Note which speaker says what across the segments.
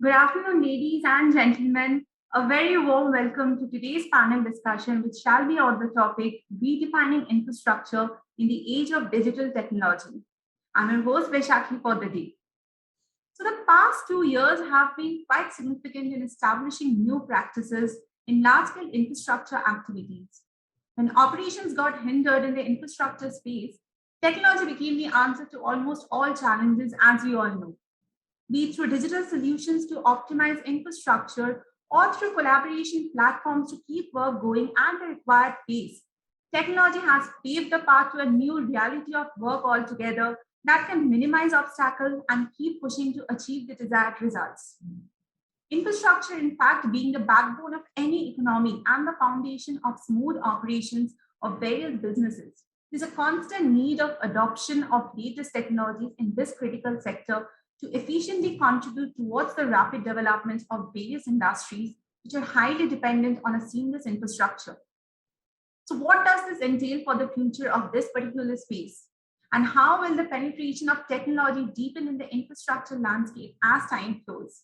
Speaker 1: Good afternoon, ladies and gentlemen. A very warm welcome to today's panel discussion, which shall be on the topic redefining infrastructure in the age of digital technology. I'm your host, Vaishakhi, for the day. So, the past 2 years have been quite significant in establishing new practices in large scale infrastructure activities. When operations got hindered in the infrastructure space, technology became the answer to almost all challenges, as we all know, be it through digital solutions to optimize infrastructure or through collaboration platforms to keep work going at the required pace. Technology has paved the path to a new reality of work altogether that can minimize obstacles and keep pushing to achieve the desired results. Infrastructure, in fact, being the backbone of any economy and the foundation of smooth operations of various businesses. There's a constant need of adoption of latest technologies in this critical sector to efficiently contribute towards the rapid development of various industries which are highly dependent on a seamless infrastructure. So, what does this entail for the future of this particular space? And how will the penetration of technology deepen in the infrastructure landscape as time flows?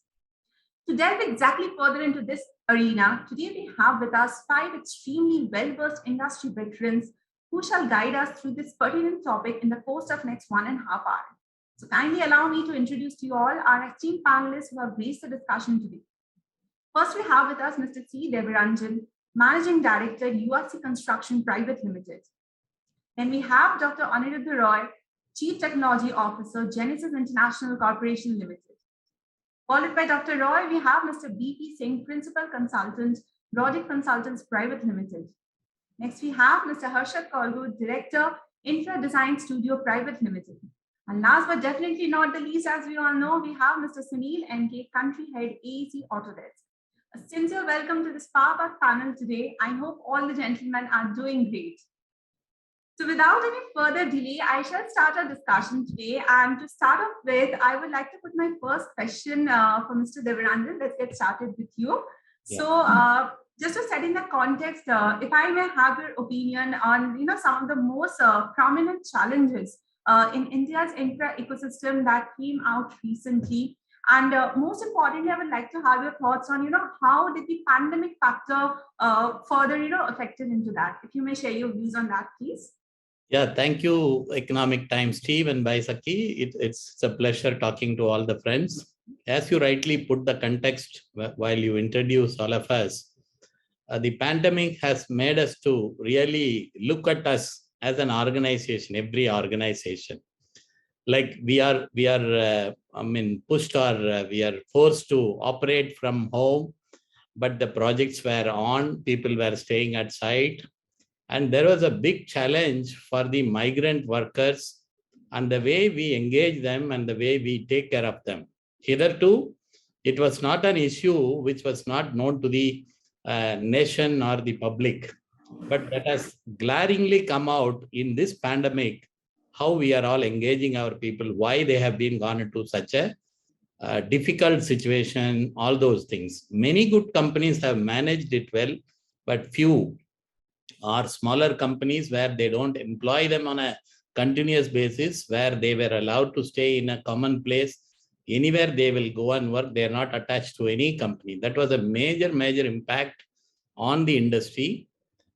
Speaker 1: To delve exactly further into this arena, today we have with us five extremely well-versed industry veterans who shall guide us through this pertinent topic in the course of next 1.5 hours. So kindly allow me to introduce to you all our esteemed panelists who have graced the discussion today. First, we have with us Mr. C. Devaranjan, Managing Director, URC Construction Private Limited. Then we have Dr. Aniruddha Roy, Chief Technology Officer, Genesis International Corporation Limited. Followed by Dr. Roy, we have Mr. B.P. Singh, Principal Consultant, Rodic Consultants Private Limited. Next, we have Mr. Harshad Kaulgu, Director, Infra Design Studio Private Limited. And last but definitely not the least, as we all know, we have Mr. Sunil N.K., Country Head, AEC Autodesk. A sincere welcome to this power panel today. I hope all the gentlemen are doing great. So without any further delay, I shall start our discussion today. And to start off with, I would like to put my first question for Mr. Devaranjan. Let's get started with you. Yeah. So just to set in the context, if I may have your opinion on some of the most prominent challenges in India's infra ecosystem that came out recently. And most importantly, I would like to have your thoughts on, how did the pandemic factor further, affected into that? If you may share your views on that, please.
Speaker 2: Yeah, thank you, Economic Times, Steve and Vaishakhi. It's a pleasure talking to all the friends. As you rightly put the context while you introduce all of us, the pandemic has made us to really look at us as an organization, every organization. Like we are pushed or we are forced to operate from home, but the projects were on, people were staying at site. And there was a big challenge for the migrant workers and the way we engage them and the way we take care of them. Hitherto, it was not an issue which was not known to the nation or the public, but that has glaringly come out in this pandemic, how we are all engaging our people, why they have been gone into such a difficult situation, all those things. Many good companies have managed it well, but few are smaller companies where they don't employ them on a continuous basis, where they were allowed to stay in a common place. Anywhere they will go and work, they are not attached to any company. That was a major impact on the industry,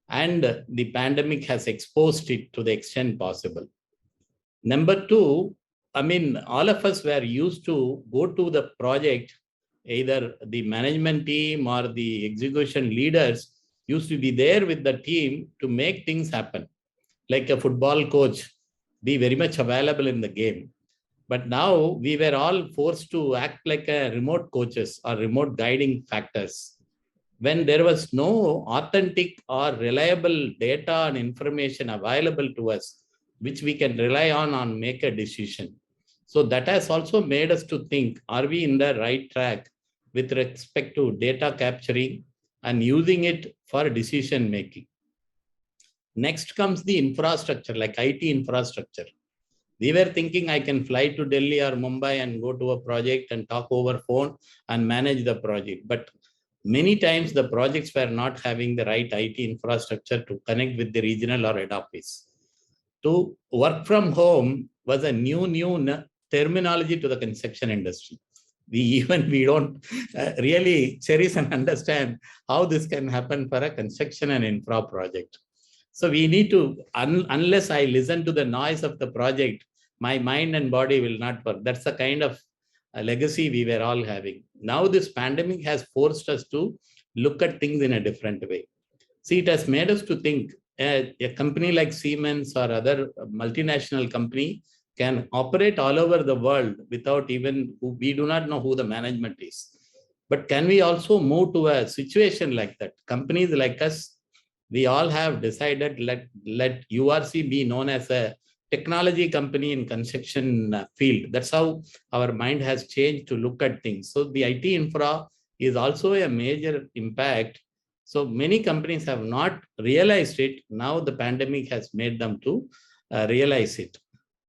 Speaker 2: and the pandemic has exposed it to the extent possible. Number two, all of us were used to go to the project, either the management team or the execution leaders used to be there with the team to make things happen. Like a football coach, be very much available in the game. But now we were all forced to act like a remote coaches or remote guiding factors. When there was no authentic or reliable data and information available to us, which we can rely on make a decision. So that has also made us to think, are we in the right track with respect to data capturing and using it for decision making? Next comes the infrastructure, like IT infrastructure. We were thinking I can fly to Delhi or Mumbai and go to a project and talk over phone and manage the project. But many times the projects were not having the right IT infrastructure to connect with the regional or head office. To work from home was a new terminology to the construction industry. we don't really cherish and understand how this can happen for a construction and infra project. So we need to, unless I listen to the noise of the project, my mind and body will not work. That's the kind of legacy we were all having. Now this pandemic has forced us to look at things in a different way. See, it has made us to think a company like Siemens or other multinational company can operate all over the world without even, we do not know who the management is. But can we also move to a situation like that? Companies like us, we all have decided let URC be known as a technology company in construction field. That's how our mind has changed to look at things. So the IT infra is also a major impact. So many companies have not realized it. Now the pandemic has made them to realize it.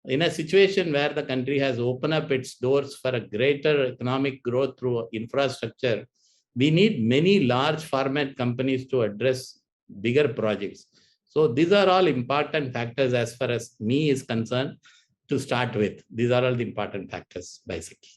Speaker 2: In a situation where the country has opened up its doors for a greater economic growth through infrastructure, we need many large format companies to address bigger projects. So these are all important factors as far as me is concerned to start with. These are all the important factors, basically.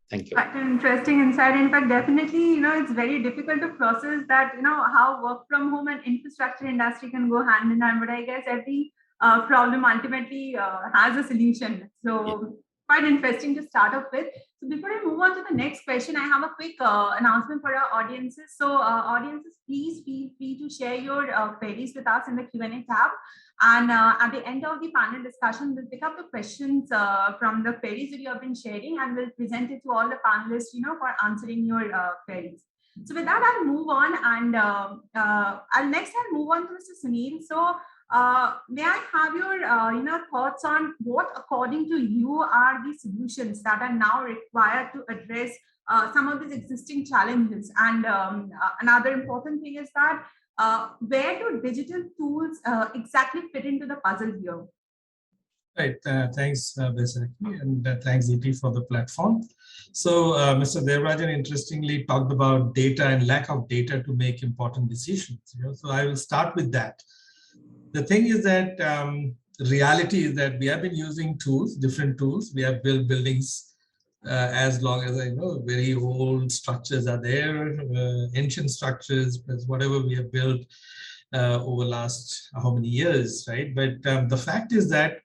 Speaker 2: Thank you.
Speaker 1: Quite an interesting insight. In fact, definitely, it's very difficult to process that, how work from home and infrastructure industry can go hand in hand. But I guess every problem ultimately has a solution. So quite interesting to start off with. So before I move on to the next question, I have a quick announcement for our audiences. So audiences, please feel free to share your queries with us in the Q&A tab. And at the end of the panel discussion, we'll pick up the questions from the queries that you have been sharing, and we'll present it to all the panelists, for answering your queries. So with that, I'll move on, and I'll move on to Mr. Sunil. So may I have your thoughts on what, according to you, are the solutions that are now required to address some of these existing challenges? And another important thing is that where do digital tools exactly fit into the puzzle here?
Speaker 3: Right. Thanks, Besaki, and thanks, ET, for the platform. So Mr. Devarajan interestingly talked about data and lack of data to make important decisions. So I will start with that. The thing is that reality is that we have been using tools, different tools. We have built buildings as long as I know, very old structures are there, ancient structures, plus whatever we have built over last how many years, right? But the fact is that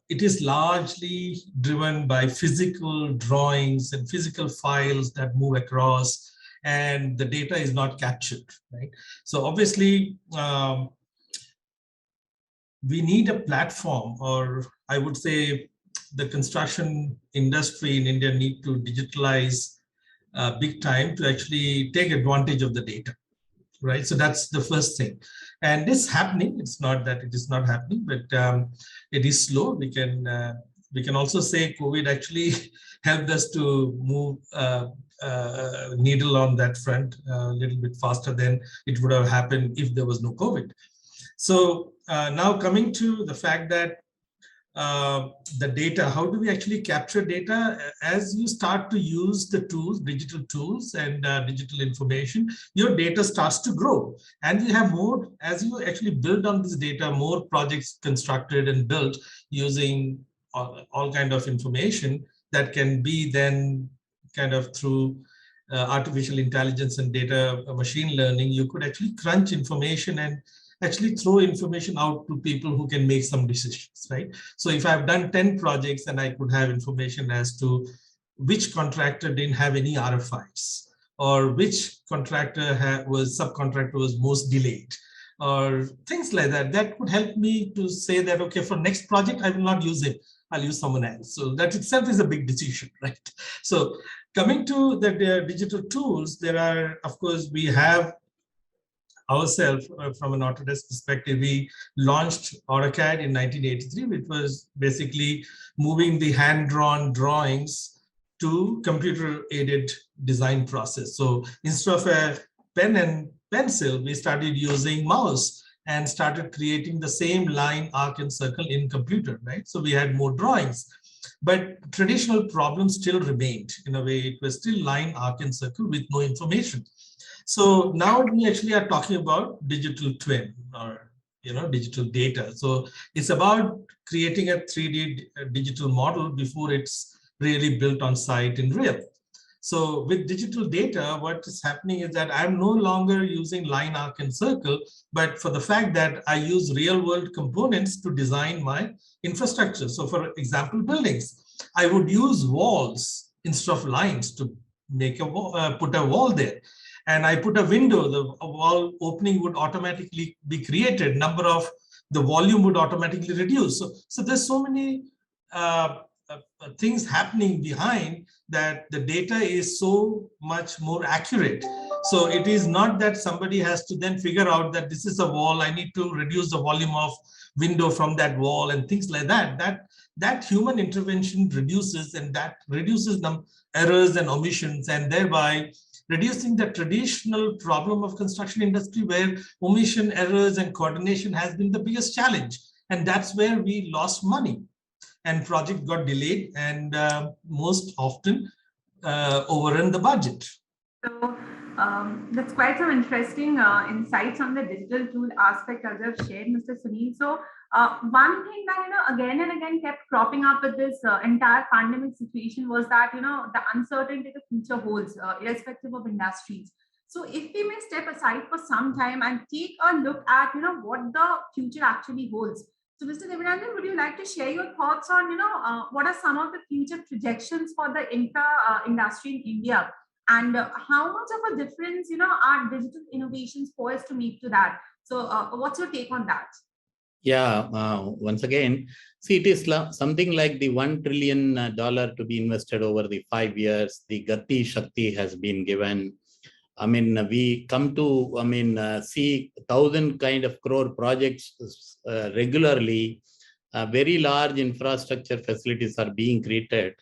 Speaker 3: it is largely driven by physical drawings and physical files that move across, and the data is not captured, right? So obviously, we need a platform, or I would say the construction industry in India need to digitalize big time to actually take advantage of the data, right? So that's the first thing. And it's happening. It's not that it is not happening, but it is slow. We can also say COVID actually helped us to move needle on that front a little bit faster than it would have happened if there was no COVID. So now coming to the fact that the data, how do we actually capture data? As you start to use the tools, digital tools and digital information, your data starts to grow. And you have more, as you actually build on this data, more projects constructed and built using all kind of information that can be then kind of through artificial intelligence and data machine learning, you could actually crunch information and actually throw information out to people who can make some decisions, right? So if I've done 10 projects and I could have information as to which contractor didn't have any RFIs, or which subcontractor was most delayed, or things like that, that could help me to say that, okay, for next project, I will not use him, I'll use someone else. So that itself is a big decision, right? So coming to the digital tools, there are, of course, we have ourselves, from an Autodesk perspective, we launched AutoCAD in 1983, which was basically moving the hand-drawn drawings to computer-aided design process. So instead of a pen and pencil, we started using mouse and started creating the same line, arc, and circle in computer, right? So we had more drawings. But traditional problems still remained. In a way, it was still line, arc, and circle with no information. So now we actually are talking about digital twin, or digital data. So it's about creating a 3D digital model before it's really built on site in real. So with digital data, what is happening is that I'm no longer using line, arc, and circle, but for the fact that I use real world components to design my infrastructure. So for example, buildings, I would use walls instead of lines to make a wall, put a wall there. And I put a window, the wall opening would automatically be created, the volume would automatically reduce. So there's so many things happening behind that the data is so much more accurate. So it is not that somebody has to then figure out that this is a wall, I need to reduce the volume of window from that wall and things like that. That human intervention reduces, and that reduces the errors and omissions, and thereby reducing the traditional problem of construction industry where omission, errors, and coordination has been the biggest challenge. And that's where we lost money and project got delayed and most often overrun the budget.
Speaker 1: So that's quite some interesting insights on the digital tool aspect as I've shared, Mr. Sunil. So one thing that again and again kept cropping up with this entire pandemic situation was that the uncertainty the future holds, irrespective of industries. So if we may step aside for some time and take a look at what the future actually holds. So, Mr. Devanandan, would you like to share your thoughts on what are some of the future projections for the infra industry in India? And how much of a difference, are digital innovations poised to make to that? So what's your take on that?
Speaker 2: Yeah, once again, see, it is something like the $1 trillion to be invested over the 5 years. The Gati Shakti has been given. I mean, we come to, see 1,000 kind of crore projects regularly. Very large infrastructure facilities are being created.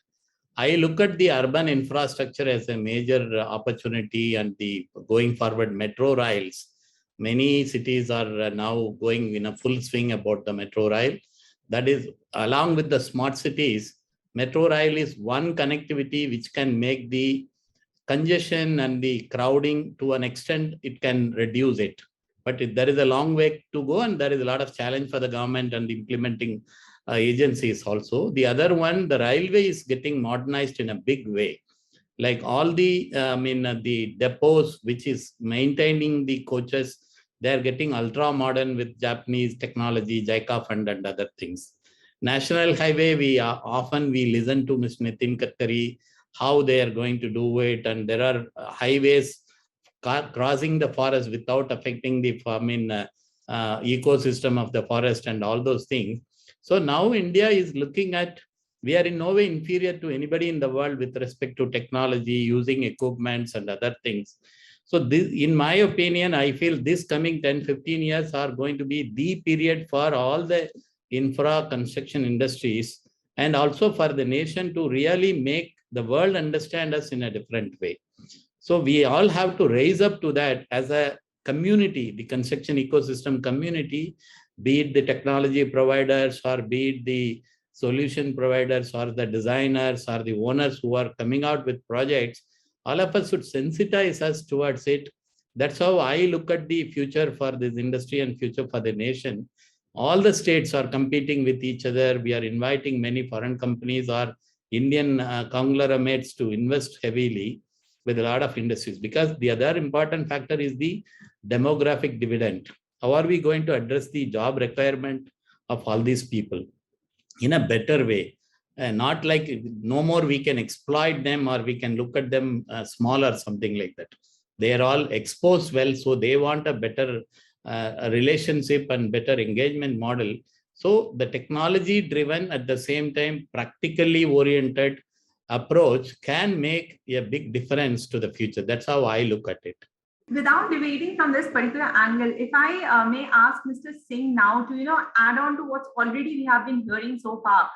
Speaker 2: I look at the urban infrastructure as a major opportunity, and the going forward metro rails. Many cities are now going in a full swing about the metro rail. That is, along with the smart cities, metro rail is one connectivity which can make the congestion and the crowding to an extent, it can reduce it. But there is a long way to go, and there is a lot of challenge for the government and the implementing agencies also. The other one, the railway is getting modernized in a big way. Like all the, the depots, which is maintaining the coaches, they're getting ultra modern with Japanese technology, JICA fund and other things. National highway, we listen to Ms. Nitin Gadkari, how they are going to do it. And there are highways crossing the forest without affecting the ecosystem of the forest and all those things. So now India is looking at, we are in no way inferior to anybody in the world with respect to technology, using equipments and other things. So this, in my opinion, I feel this coming 10, 15 years are going to be the period for all the infra construction industries, and also for the nation to really make the world understand us in a different way. So we all have to raise up to that as a community, the construction ecosystem community, be it the technology providers or be it the solution providers or the designers or the owners who are coming out with projects. All of us should sensitize us towards it. That's how I look at the future for this industry and future for the nation. All the states are competing with each other. We are inviting many foreign companies or Indian conglomerates to invest heavily with a lot of industries, because the other important factor is the demographic dividend. How are we going to address the job requirement of all these people in a better way? Not like no more we can exploit them or we can look at them small or something like that. They are all exposed well, so they want a better relationship and better engagement model. So the technology driven, at the same time practically oriented approach can make a big difference to the future. That's how I look at it.
Speaker 1: Without debating from this particular angle, if I may ask Mr. Singh now to add on to what's already we have been hearing so far,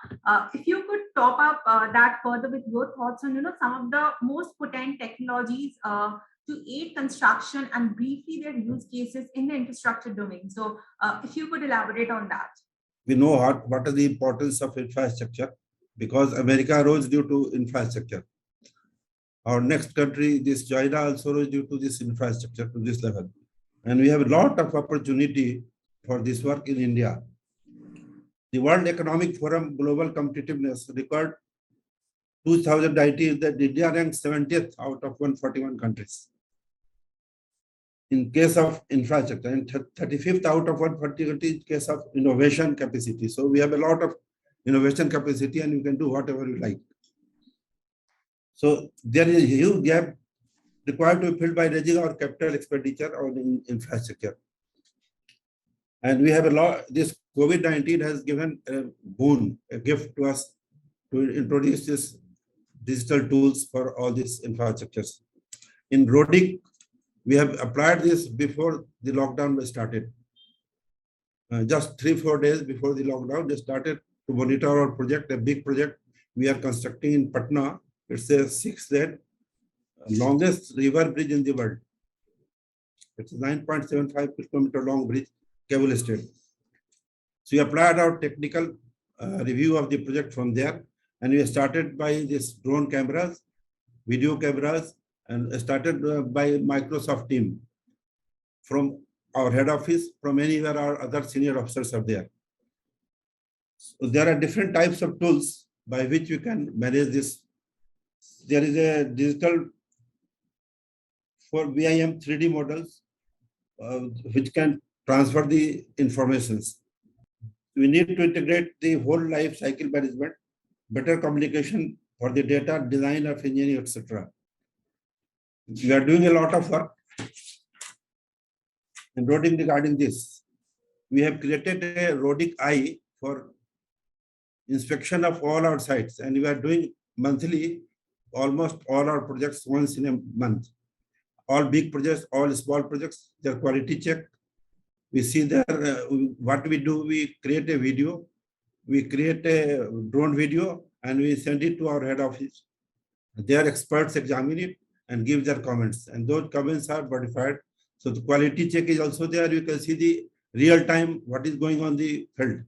Speaker 1: if you could top up that further with your thoughts on some of the most potent technologies to aid construction and briefly their use cases in the infrastructure domain. So if you could elaborate on that.
Speaker 4: We know what is the importance of infrastructure, because America rose due to infrastructure. Our next country, this China, also rose due to this infrastructure to this level. And we have a lot of opportunity for this work in India. The World Economic Forum Global Competitiveness record 2019, that India ranked 70th out of 141 countries. In case of infrastructure, and 35th out of 140 countries in case of innovation capacity. So we have a lot of innovation capacity and you can do whatever you like. So there is a huge gap required to be filled by raising our capital expenditure on infrastructure. And we have a lot, this COVID-19 has given a boon, a gift to us to introduce this digital tools for all these infrastructures. In roading, we have applied this before the lockdown started. Just 3-4 days before the lockdown, they started to monitor our project, a big project we are constructing in Patna. It's a 6-lane longest river bridge in the world. It's a 9.75 kilometer long bridge, cable stayed. So we applied our technical review of the project from there, and we started by this drone cameras, video cameras, and started by Microsoft team from our head office, from anywhere our other senior officers are there. So there are different types of tools by which you can manage this. There is a digital for BIM 3D models, which can transfer the informations. We need to integrate the whole life cycle management, better communication for the data, design of engineering, etc. We are doing a lot of work in roading regarding this. We have created a roadic eye for inspection of all our sites, and we are doing monthly almost all our projects once in a month. All big projects, all small projects, their quality check. We see their what we do. We create a video, we create a drone video, and we send it to our head office. Their experts examine it and give their comments, and those comments are verified. So the quality check is also there. You can see the real time what is going on the field.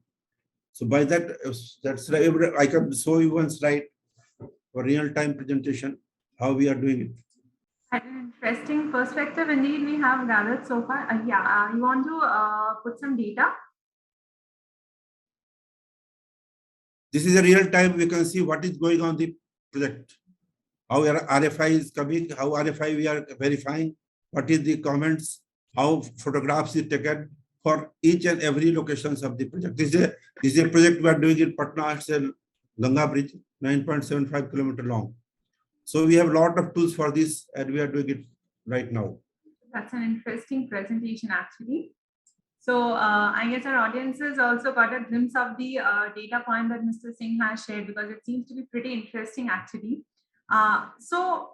Speaker 4: So by that, that's I can show you one slide for real time presentation how we are doing it.
Speaker 1: An interesting perspective indeed we have gathered so far. You want to put some data?
Speaker 4: This is a real time. We can see what is going on the project. How RFI is coming, how RFI we are verifying, what is the comments, how photographs is taken for each and every locations of the project. This is a project we are doing in Patna. It's a Ganga Bridge, 9.75 kilometer long. So we have a lot of tools for this, and we are doing it right now.
Speaker 1: That's an interesting presentation, actually. So I guess our audiences also got a glimpse of the data point that Mr. Singh has shared, because it seems to be pretty interesting, actually. So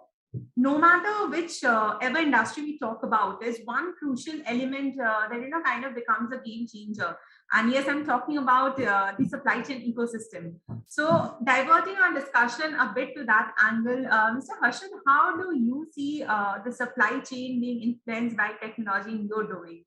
Speaker 1: no matter which ever industry we talk about, there's one crucial element that kind of becomes a game changer. And yes, I'm talking about the supply chain ecosystem. So diverting our discussion a bit to that angle, Mr. Harshad, how do you see the supply chain being influenced by technology in your domain?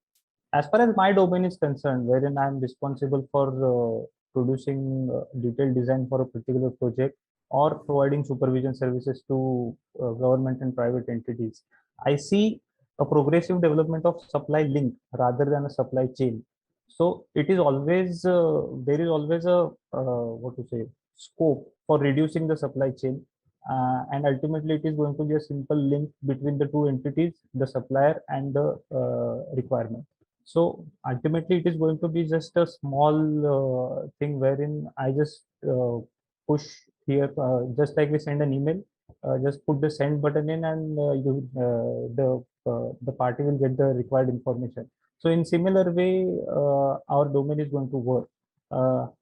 Speaker 5: As far as my domain is concerned, wherein I'm responsible for producing detailed design for a particular project or providing supervision services to government and private entities, I see a progressive development of supply link rather than a supply chain. So it is always there is always a scope for reducing the supply chain, and ultimately it is going to be a simple link between the two entities, the supplier and the requirement. So ultimately it is going to be just a small thing wherein I just push here, just like we send an email, just put the send button in, and the party will get the required information. So in similar way, our domain is going to work.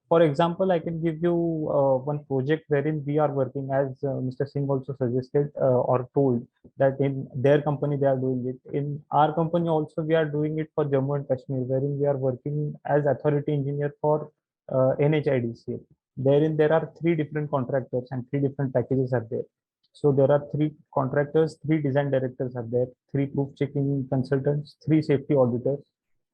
Speaker 5: For example, I can give you one project wherein we are working, as Mr. Singh also suggested or told that in their company they are doing it. In our company also we are doing it for Jammu and Kashmir, wherein we are working as authority engineer for NHIDCL. Therein there are 3 different contractors and 3 different packages are there. So there are 3 contractors, 3 design directors are there, 3 proof checking consultants, 3 safety auditors.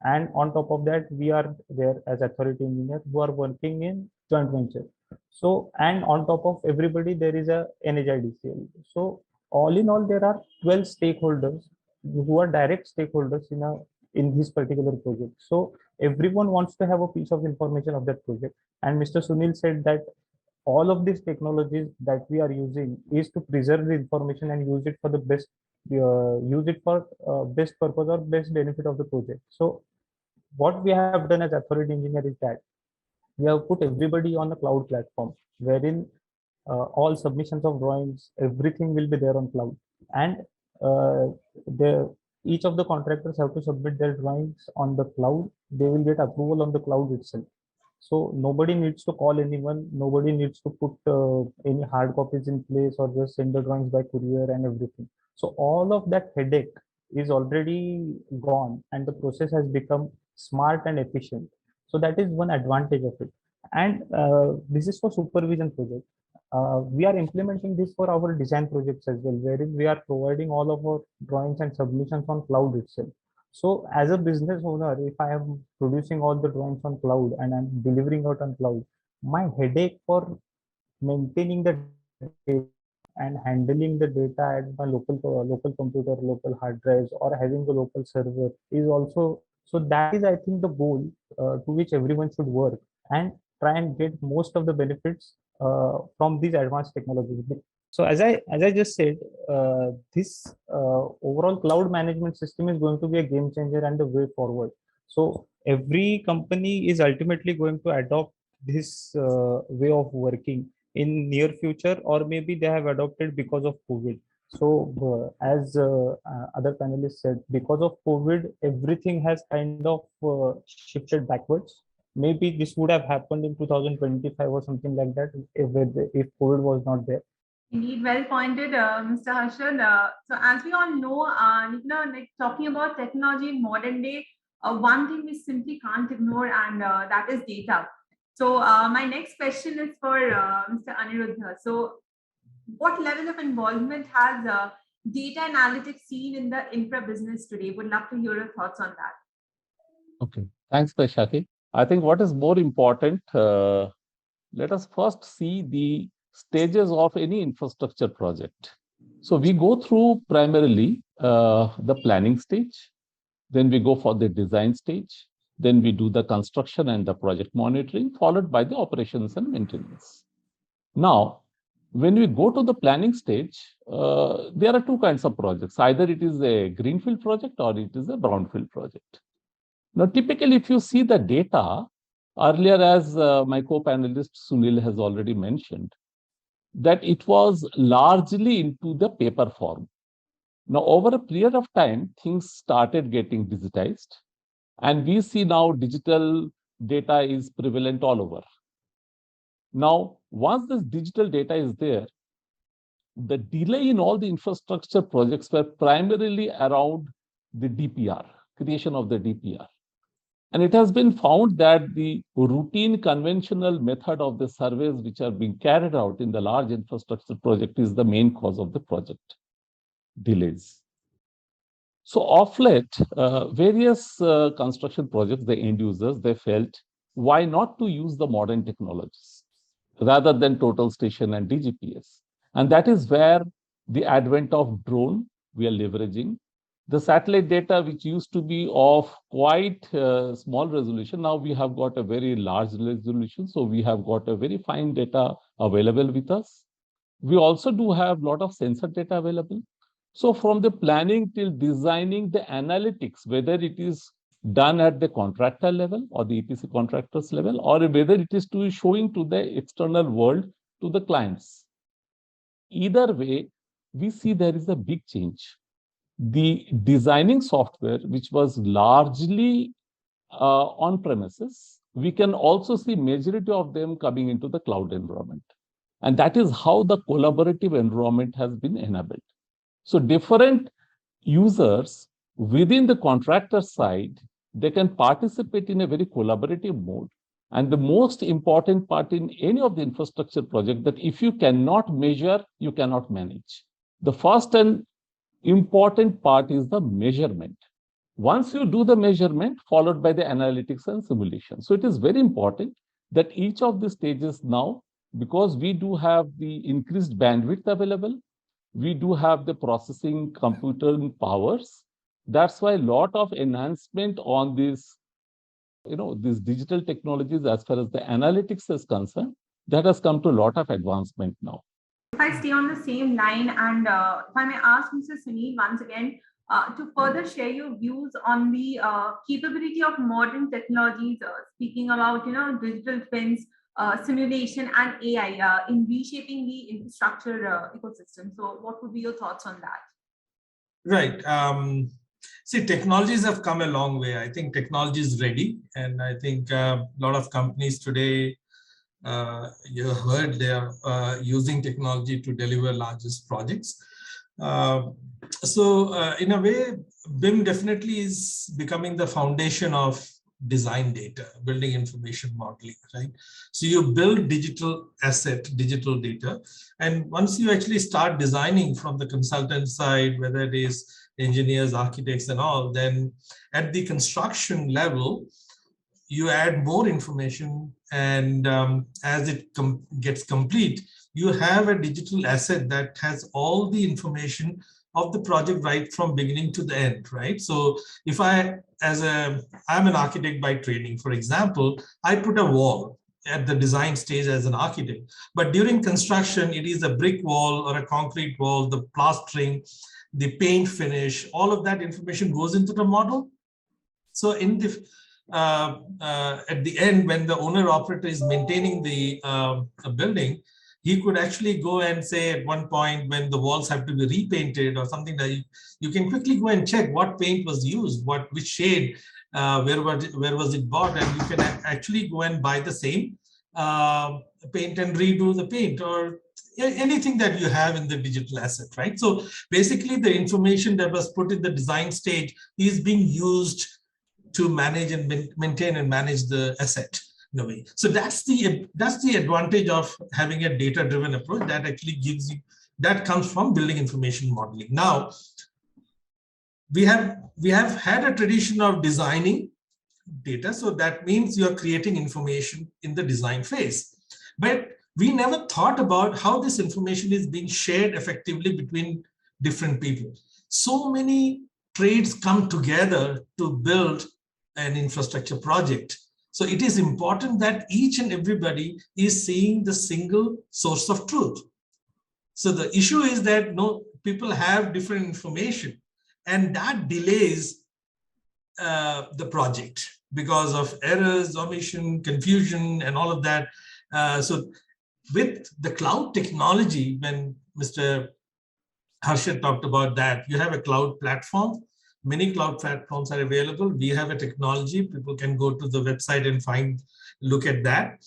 Speaker 5: And on top of that, we are there as authority engineer who are working in joint venture. So, and on top of everybody, there is a NHIDCL. So all in all, there are 12 stakeholders who are direct stakeholders in this particular project. So everyone wants to have a piece of information of that project. And Mr. Sunil said that all of these technologies that we are using is to preserve the information and use it for the best, best purpose or best benefit of the project. So what we have done as authority engineer is that we have put everybody on the cloud platform, wherein all submissions of drawings, everything will be there on cloud. And uh, each of the contractors have to submit their drawings on the cloud. They will get approval on the cloud itself. So nobody needs to call anyone. Nobody needs to put any hard copies in place or just send the drawings by courier and everything. So all of that headache is already gone, and the process has become smart and efficient. So that is one advantage of it. And this is for supervision project. We are implementing this for our design projects as well, wherein we are providing all of our drawings and submissions on cloud itself. So as a business owner, if I am producing all the drawings on cloud and I'm delivering out on cloud, my headache for maintaining the data and handling the data at my local computer, local hard drives, or having a local server is also, so that is, I think, the goal to which everyone should work and try and get most of the benefits from these advanced technologies. So as I just said, this overall cloud management system is going to be a game changer and the way forward. So every company is ultimately going to adopt this way of working in near future, or maybe they have adopted because of COVID. So as other panelists said, because of COVID, everything has kind of shifted backwards. Maybe this would have happened in 2025 or something like that if COVID was not there.
Speaker 1: Indeed, well pointed, Mr. Harshad. So as we all know, like talking about technology in modern day, one thing we simply can't ignore, and that is data. So my next question is for Mr. Aniruddha. So what level of involvement has data analytics seen in the infra business today? Would love to hear your thoughts on that.
Speaker 6: Okay, thanks, Vaishakhi. I think what is more important, let us first see the stages of any infrastructure project. So we go through primarily the planning stage, then we go for the design stage, then we do the construction and the project monitoring, followed by the operations and maintenance. Now, when we go to the planning stage, there are two kinds of projects. Either it is a greenfield project or it is a brownfield project. Now, typically, if you see the data, earlier, as my co-panelist Sunil has already mentioned, that it was largely into the paper form. Now, over a period of time, things started getting digitized, and we see now digital data is prevalent all over. Now, once this digital data is there, the delay in all the infrastructure projects were primarily around the DPR, creation of the DPR. And it has been found that the routine conventional method of the surveys which are being carried out in the large infrastructure project is the main cause of the project delays. So of late, various construction projects, the end users, they felt, why not to use the modern technologies rather than total station and DGPS? And that is where the advent of drone we are leveraging. The satellite data, which used to be of quite small resolution, now we have got a very large resolution. So we have got a very fine data available with us. We also do have a lot of sensor data available. So from the planning till designing the analytics, whether it is done at the contractor level or the EPC contractors level, or whether it is to showing to the external world, to the clients. Either way, we see there is a big change. The designing software, which was largely on premises, we can also see majority of them coming into the cloud environment. And that is how the collaborative environment has been enabled. So different users within the contractor side, they can participate in a very collaborative mode. And the most important part in any of the infrastructure project, that if you cannot measure, you cannot manage. The first and important part is the measurement. Once you do the measurement, followed by the analytics and simulation. So it is very important that each of the stages now, because we do have the increased bandwidth available, we do have the processing computer powers. That's why a lot of enhancement on this, these digital technologies as far as the analytics is concerned, that has come to a lot of advancement now.
Speaker 1: If I stay on the same line and if I may ask Mr. Sunil once again to further share your views on the capability of modern technologies, speaking about digital twins, simulation, and AI in reshaping the infrastructure ecosystem. So, what would be your thoughts on that?
Speaker 3: Right. See, technologies have come a long way. I think technology is ready, and I think a lot of companies today, you heard, they are using technology to deliver largest projects. In a way, BIM definitely is becoming the foundation of design data, building information modeling, right? So you build digital asset, digital data, and once you actually start designing from the consultant side, whether it is engineers, architects, and all, then at the construction level, you add more information, and as it gets complete, you have a digital asset that has all the information of the project right from beginning to the end, right? So if I'm an architect by training, for example, I put a wall at the design stage as an architect, but during construction, it is a brick wall or a concrete wall, the plastering, the paint finish, all of that information goes into the model. So in the at the end, when the owner operator is maintaining the building, he could actually go and say at one point when the walls have to be repainted or something, that you can quickly go and check what paint was used, which shade, where was it bought, and you can actually go and buy the same paint and redo the paint, or anything that you have in the digital asset, right? So basically the information that was put in the design stage is being used to manage and maintain and manage the asset in a way. So that's the advantage of having a data-driven approach that actually gives you, that comes from building information modeling. Now, we have had a tradition of designing data, so that means you are creating information in the design phase. But we never thought about how this information is being shared effectively between different people. So many trades come together to build an infrastructure project. So it is important that each and everybody is seeing the single source of truth. So the issue is that people have different information, and that delays the project because of errors, omission, confusion, and all of that. So with the cloud technology, when Mr. Harshad talked about that, you have a cloud platform. Many cloud platforms are available. We have a technology. People can go to the website and look at that.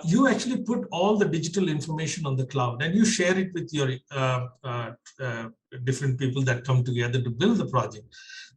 Speaker 3: You actually put all the digital information on the cloud, and you share it with your different people that come together to build the project.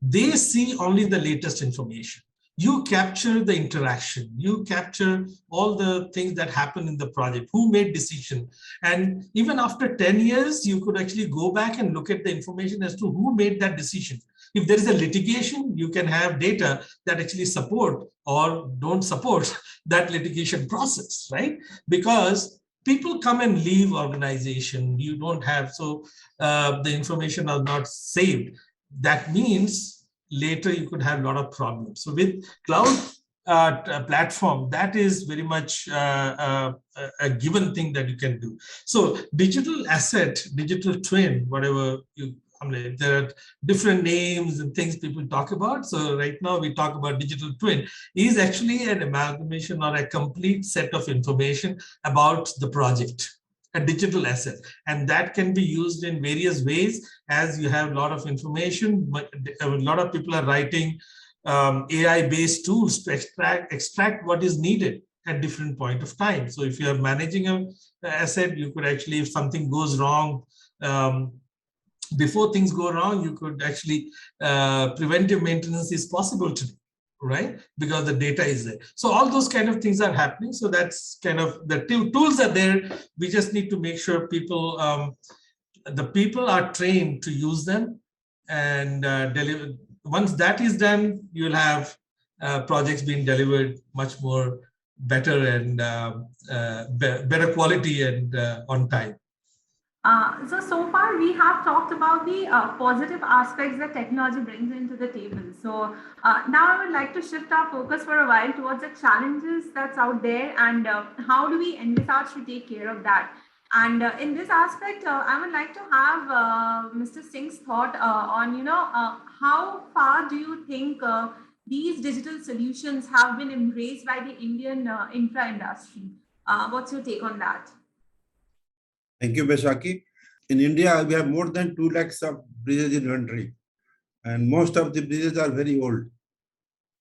Speaker 3: They see only the latest information. You capture the interaction. You capture all the things that happen in the project, who made decision. And even after 10 years, you could actually go back and look at the information as to who made that decision. If there is a litigation, you can have data that actually support or don't support that litigation process, right? Because people come and leave organization. You don't have, so the information are not saved. That means later you could have a lot of problems. So with cloud platform, that is very much a given thing that you can do. So digital asset, digital twin, whatever there are different names and things people talk about. So right now we talk about digital twin is actually an amalgamation or a complete set of information about the project, a digital asset. And that can be used in various ways as you have a lot of information. A lot of people are writing AI-based tools to extract what is needed at different point of time. So if you are managing an asset, you could actually, if something goes wrong, before things go wrong, you could actually preventive maintenance is possible today, right? Because the data is there. So all those kind of things are happening. So that's kind of the tools are there. We just need to make sure people, the people are trained to use them and deliver. Once that is done, you'll have projects being delivered much more better and better quality and on time.
Speaker 1: So far we have talked about the positive aspects that technology brings into the table. So now I would like to shift our focus for a while towards the challenges that's out there, and how do we envisage to take care of that. And in this aspect, I would like to have Mr. Singh's thought on, how far do you think these digital solutions have been embraced by the Indian infra industry? What's your take on that?
Speaker 4: Thank you, Beshaki. In India, we have more than 2 lakhs of bridges inventory, and most of the bridges are very old.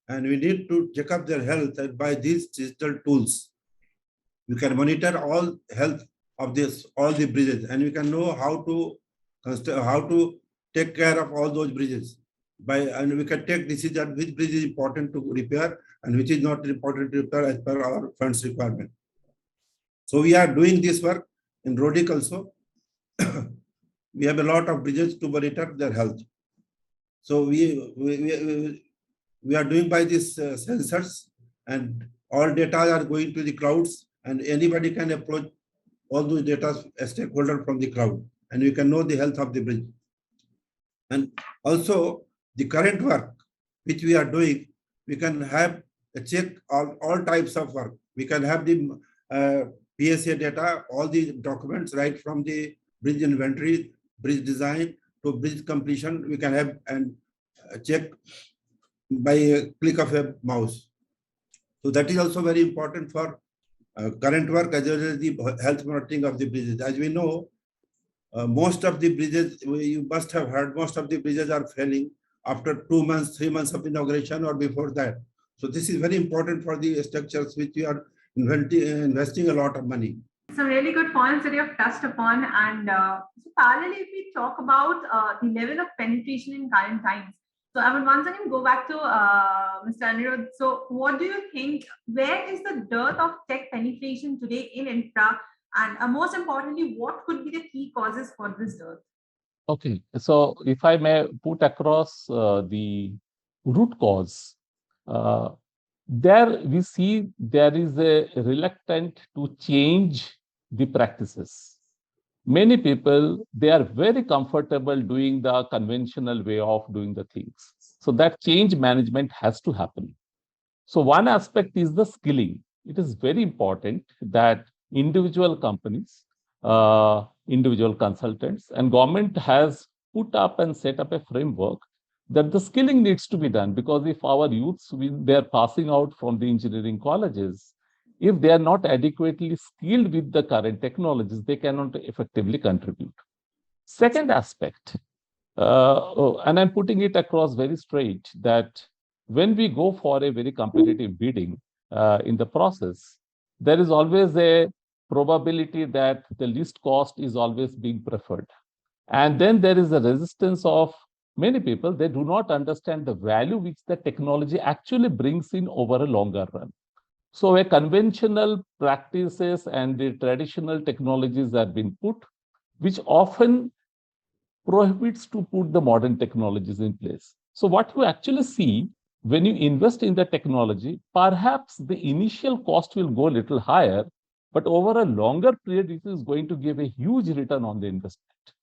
Speaker 4: And we need to check up their health, and by these digital tools, you can monitor all health of all the bridges, and you can know how to take care of all those bridges. And we can take decision which bridge is important to repair and which is not important to repair as per our funds requirement. So we are doing this work in Rodic also. We have a lot of bridges to monitor their health. So we are doing by these sensors, and all data are going to the clouds, and anybody can approach all those data as stakeholder from the cloud, and we can know the health of the bridge. And also the current work which we are doing, we can have a check all types of work. We can have the PSA data, all the documents right from the bridge inventory, bridge design to bridge completion. We can have and check by a click of a mouse. So that is also very important for current work as well as the health monitoring of the bridges. As we know, most of the bridges, you must have heard, most of the bridges are failing after 2 months, 3 months of inauguration or before that. So this is very important for the structures which we are investing a lot of money.
Speaker 1: Some really good points that you have touched upon. And so parallelly, if we talk about the level of penetration in current times, so I would once again go back to Mr. Anirudh. So what do you think, where is the dearth of tech penetration today in infra? And most importantly, what could be the key causes for this dearth?
Speaker 6: Okay, so if I may put across the root cause, there we see there is a reluctance to change the practices. Many people, they are very comfortable doing the conventional way of doing the things. So that change management has to happen. So one aspect is the skilling. It is very important that individual companies, individual consultants, and government has put up and set up a framework that the skilling needs to be done, because if our youths, they're passing out from the engineering colleges, if they are not adequately skilled with the current technologies, they cannot effectively contribute. Second aspect, and I'm putting it across very straight, that when we go for a very competitive bidding in the process, there is always a probability that the least cost is always being preferred. And then there is a resistance of many people. They do not understand the value which the technology actually brings in over a longer run. So a conventional practices and the traditional technologies have been put, which often prohibits to put the modern technologies in place. So what you actually see when you invest in the technology, perhaps the initial cost will go a little higher, but over a longer period, it is going to give a huge return on the investment.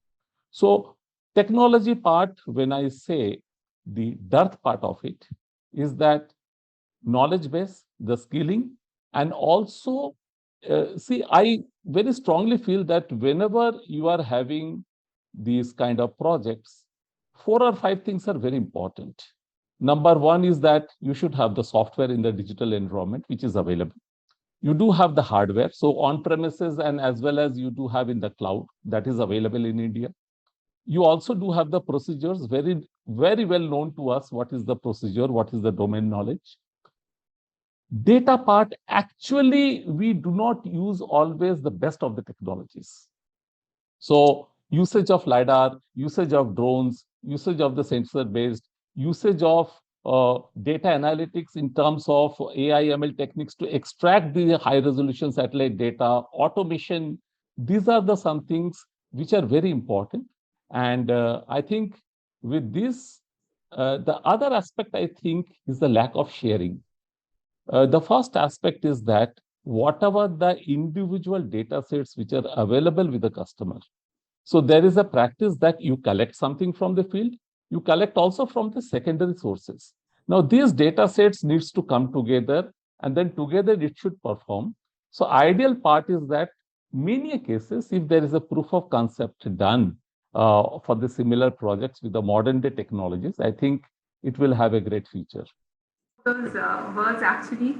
Speaker 6: So technology part, when I say the dearth part of it, is that knowledge base, the skilling, and also, see, I very strongly feel that whenever you are having these kind of projects, 4 or 5 things are very important. Number one is that you should have the software in the digital environment, which is available. You do have the hardware, so on premises and as well as you do have in the cloud, that is available in India. You also do have the procedures, very, very well known to us. What is the procedure? What is the domain knowledge? Data part, actually, we do not use always the best of the technologies. So usage of LiDAR, usage of drones, usage of the sensor-based, usage of data analytics in terms of AI ML techniques to extract the high-resolution satellite data, automation. These are the some things which are very important. And I think with this, the other aspect, I think, is the lack of sharing. The first aspect is that whatever the individual data sets which are available with the customer, So there is a practice that you collect something from the field, you collect also from the secondary sources. Now these data sets needs to come together, and then together it should perform. So ideal part is that many cases, if there is a proof of concept done for the similar projects with the modern day technologies, I think it will have a great future.
Speaker 1: Those words actually.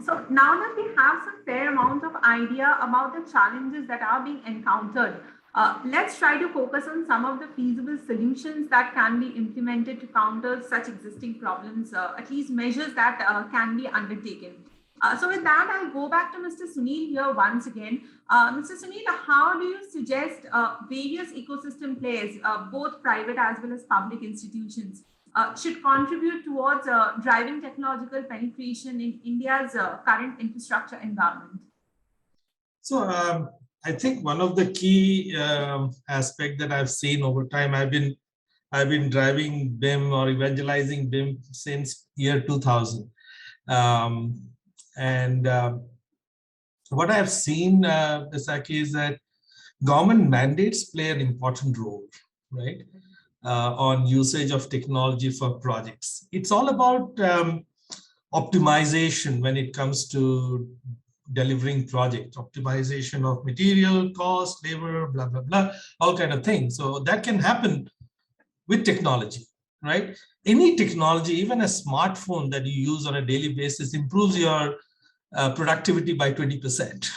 Speaker 1: So now that we have some fair amount of idea about the challenges that are being encountered, let's try to focus on some of the feasible solutions that can be implemented to counter such existing problems, at least measures that can be undertaken. So with that, I'll go back to Mr. Sunil here once again. Mr. Sunil, how do you suggest various ecosystem players, both private as well as public institutions, should contribute towards driving technological penetration in India's current infrastructure environment?
Speaker 3: So I think one of the key aspects that I've seen over time, I've been driving BIM or evangelizing BIM since year 2000. What I have seen, Visakhi, is that government mandates play an important role, right, on usage of technology for projects. It's all about optimization when it comes to delivering project, optimization of material, cost, labor, blah, blah, blah, all kind of things. So that can happen with technology, right? Any technology, even a smartphone that you use on a daily basis, improves your productivity by 20%,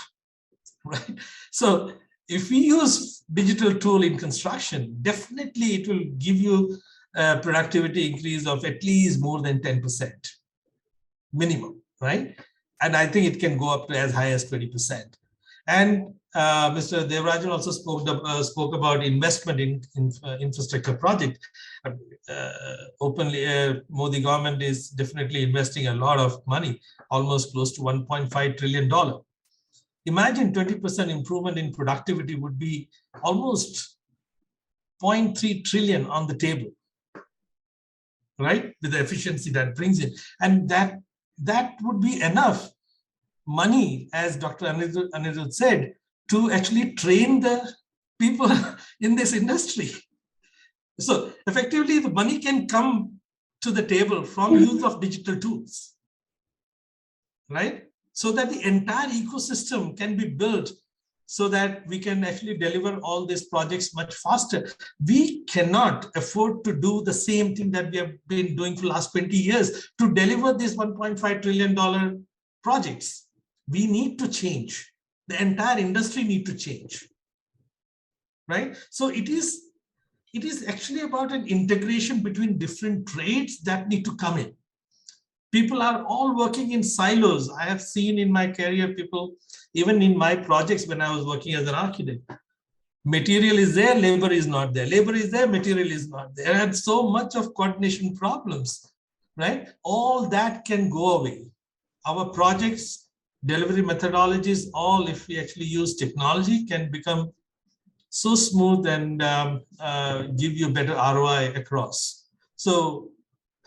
Speaker 3: right? So if we use digital tool in construction, definitely it will give you a productivity increase of at least more than 10% minimum, right? And I think it can go up to as high as 20%. And Mr. Devarajan also spoke about investment in infrastructure project. Openly, Modi government is definitely investing a lot of money, almost close to $1.5 trillion. Imagine 20% improvement in productivity would be almost 0.3 trillion on the table, right? With the efficiency that brings in. And that would be enough money, as Dr. Anirudh said, to actually train the people in this industry. So effectively, the money can come to the table from use of digital tools, right? So that the entire ecosystem can be built so that we can actually deliver all these projects much faster. We cannot afford to do the same thing that we have been doing for the last 20 years to deliver these $1.5 trillion projects. We need to change. The entire industry needs to change, right? So it is actually about an integration between different trades that need to come in. People are all working in silos. I have seen in my career people, even in my projects when I was working as an architect, material is there, labor is not there. Labor is there, material is not there. And so much of coordination problems, right? All that can go away. Our projects, delivery methodologies, all, if we actually use technology, can become so smooth and give you better ROI across. So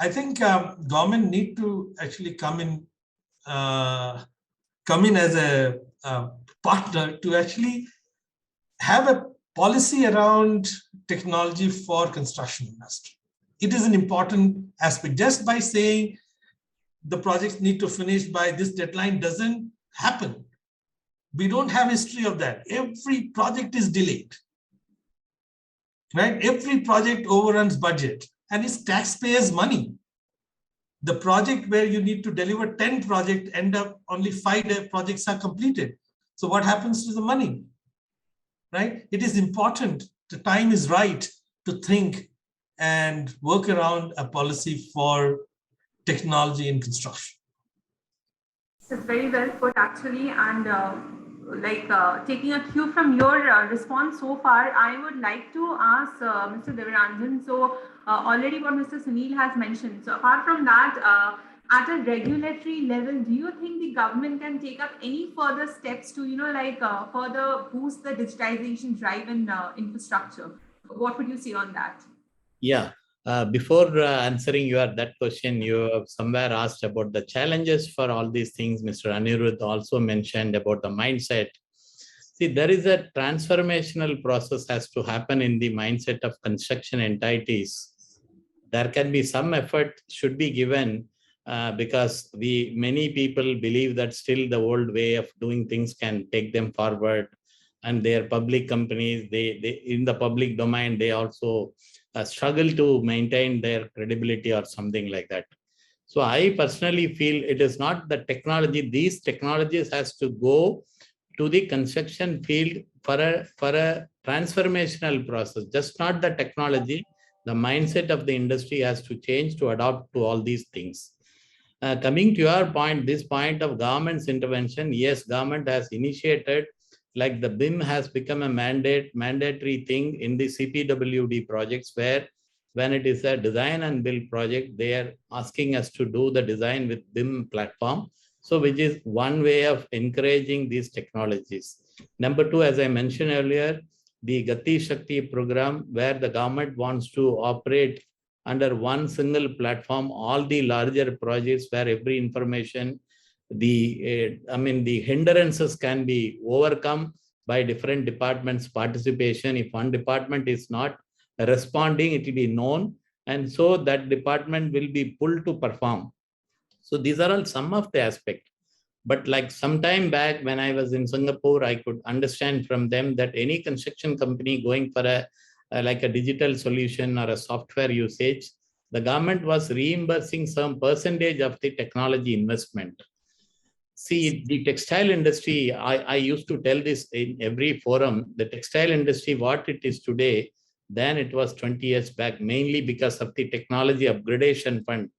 Speaker 3: I think government need to actually come in as a partner to actually have a policy around technology for construction industry. It is an important aspect. Just by saying the projects need to finish by this deadline doesn't happen. We don't have history of that. Every project is delayed, right? Every project overruns budget and it's taxpayers' money. The project where you need to deliver 10 projects end up only 5 projects are completed. So what happens to the money, right? It is important. The time is right to think and work around a policy for technology in construction.
Speaker 1: It's very well put, actually, and taking a cue from your response so far, I would like to ask Mr. Devarajan. So already what Mr. Sunil has mentioned. So apart from that, at a regulatory level, do you think the government can take up any further steps to, further boost the digitization drive in infrastructure? What would you say on that?
Speaker 2: Yeah. Before answering that question, you have somewhere asked about the challenges for all these things. Mr. Anirudh also mentioned about the mindset. See, there is a transformational process has to happen in the mindset of construction entities. There can be some effort should be given because many people believe that still the old way of doing things can take them forward, and their public companies, they in the public domain, they also struggle to maintain their credibility or something like that. So I personally feel it is not the technology. These technologies has to go to the construction field for a transformational process, just not the technology. The mindset of the industry has to change to adapt to all these things. Coming to your point, this point of government's intervention, yes, government has initiated, like the BIM has become a mandatory thing in the CPWD projects, where when it is a design and build project, they are asking us to do the design with BIM platform. So which is one way of encouraging these technologies. Number two, as I mentioned earlier, the Gati Shakti program, where the government wants to operate under one single platform, all the larger projects where every information, the hindrances can be overcome by different departments' participation. If one department is not responding, it will be known, and so that department will be pulled to perform. So these are all some of the aspects. But like some time back when I was in Singapore, I could understand from them that any construction company going for like a digital solution or a software usage, the government was reimbursing some percentage of the technology investment. See, the textile industry, I used to tell this in every forum, the textile industry, what it is today, than it was 20 years back, mainly because of the technology upgradation fund.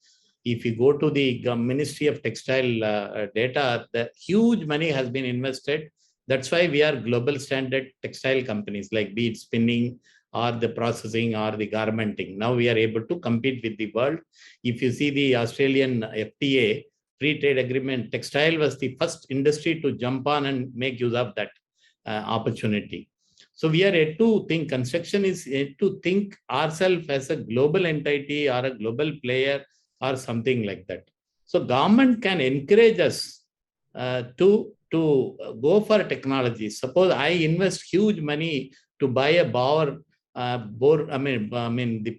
Speaker 2: If you go to the Ministry of Textile data, the huge money has been invested. That's why we are global standard textile companies, like be it spinning or the processing or the garmenting. Now we are able to compete with the world. If you see the Australian FTA, free trade agreement, textile was the first industry to jump on and make use of that opportunity. So we are yet to think, construction is yet to think ourselves as a global entity or a global player or something like that. So government can encourage us to go for technology. Suppose I invest huge money to buy a the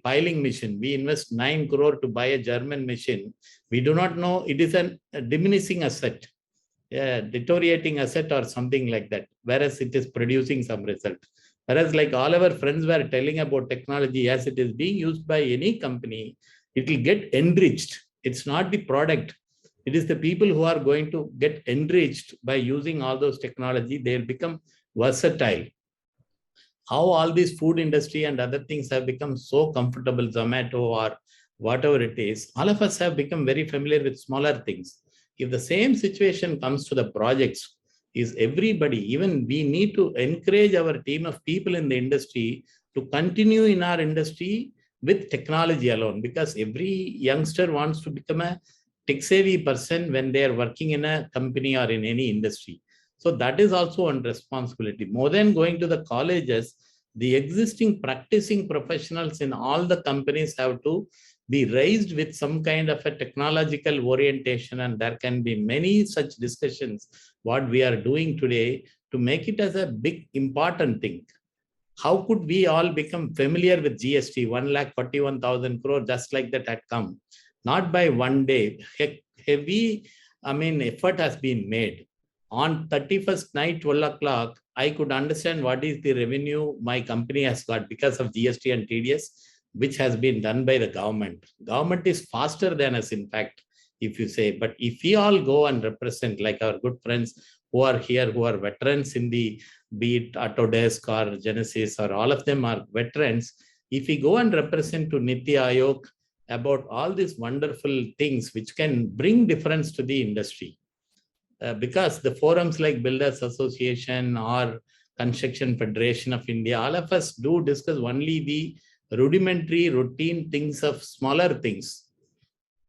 Speaker 2: piling machine. We invest 9 crore to buy a German machine. We do not know it is a diminishing asset, deteriorating asset or something like that, whereas it is producing some result. Whereas like all our friends were telling about technology, as it is being used by any company, it will get enriched. It's not the product. It is the people who are going to get enriched by using all those technology. They'll become versatile. How all this food industry and other things have become so comfortable, Zomato or whatever it is, all of us have become very familiar with smaller things. If the same situation comes to the projects, is everybody, even we need to encourage our team of people in the industry to continue in our industry with technology alone, because every youngster wants to become a tech-savvy person when they are working in a company or in any industry. So that is also one responsibility. More than going to the colleges, the existing practicing professionals in all the companies have to be raised with some kind of a technological orientation, and there can be many such discussions what we are doing today to make it as a big important thing. How could we all become familiar with GST? 1,41,000 crore, just like that had come. Not by one day. Heavy, effort has been made. On 31st night, 12 o'clock, I could understand what is the revenue my company has got because of GST and TDS, which has been done by the government. Government is faster than us, in fact, if you say. But if we all go and represent, like our good friends who are here, who are veterans in the, be it Autodesk or Genesis, or all of them are veterans, if we go and represent to Niti Aayog about all these wonderful things which can bring difference to the industry. Because the forums like Builders Association or Construction Federation of India, all of us do discuss only the rudimentary routine things of smaller things.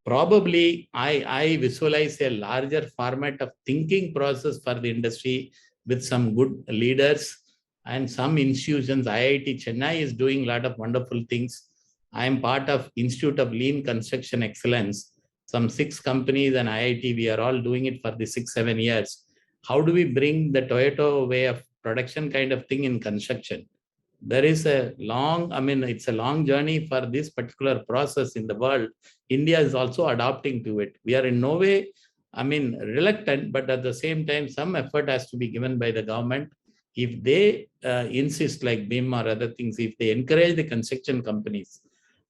Speaker 2: Probably I visualize a larger format of thinking process for the industry with some good leaders and some institutions. IIT Chennai is doing a lot of wonderful things. I am part of Institute of Lean Construction Excellence. Some 6 companies and IIT, we are all doing it for the 6-7 years. How do we bring the Toyota way of production kind of thing in construction. There is a long, it's a long journey for this particular process in the world. India is also adapting to it. We are in no way, reluctant, but at the same time, some effort has to be given by the government. If they insist, like BIM or other things, if they encourage the construction companies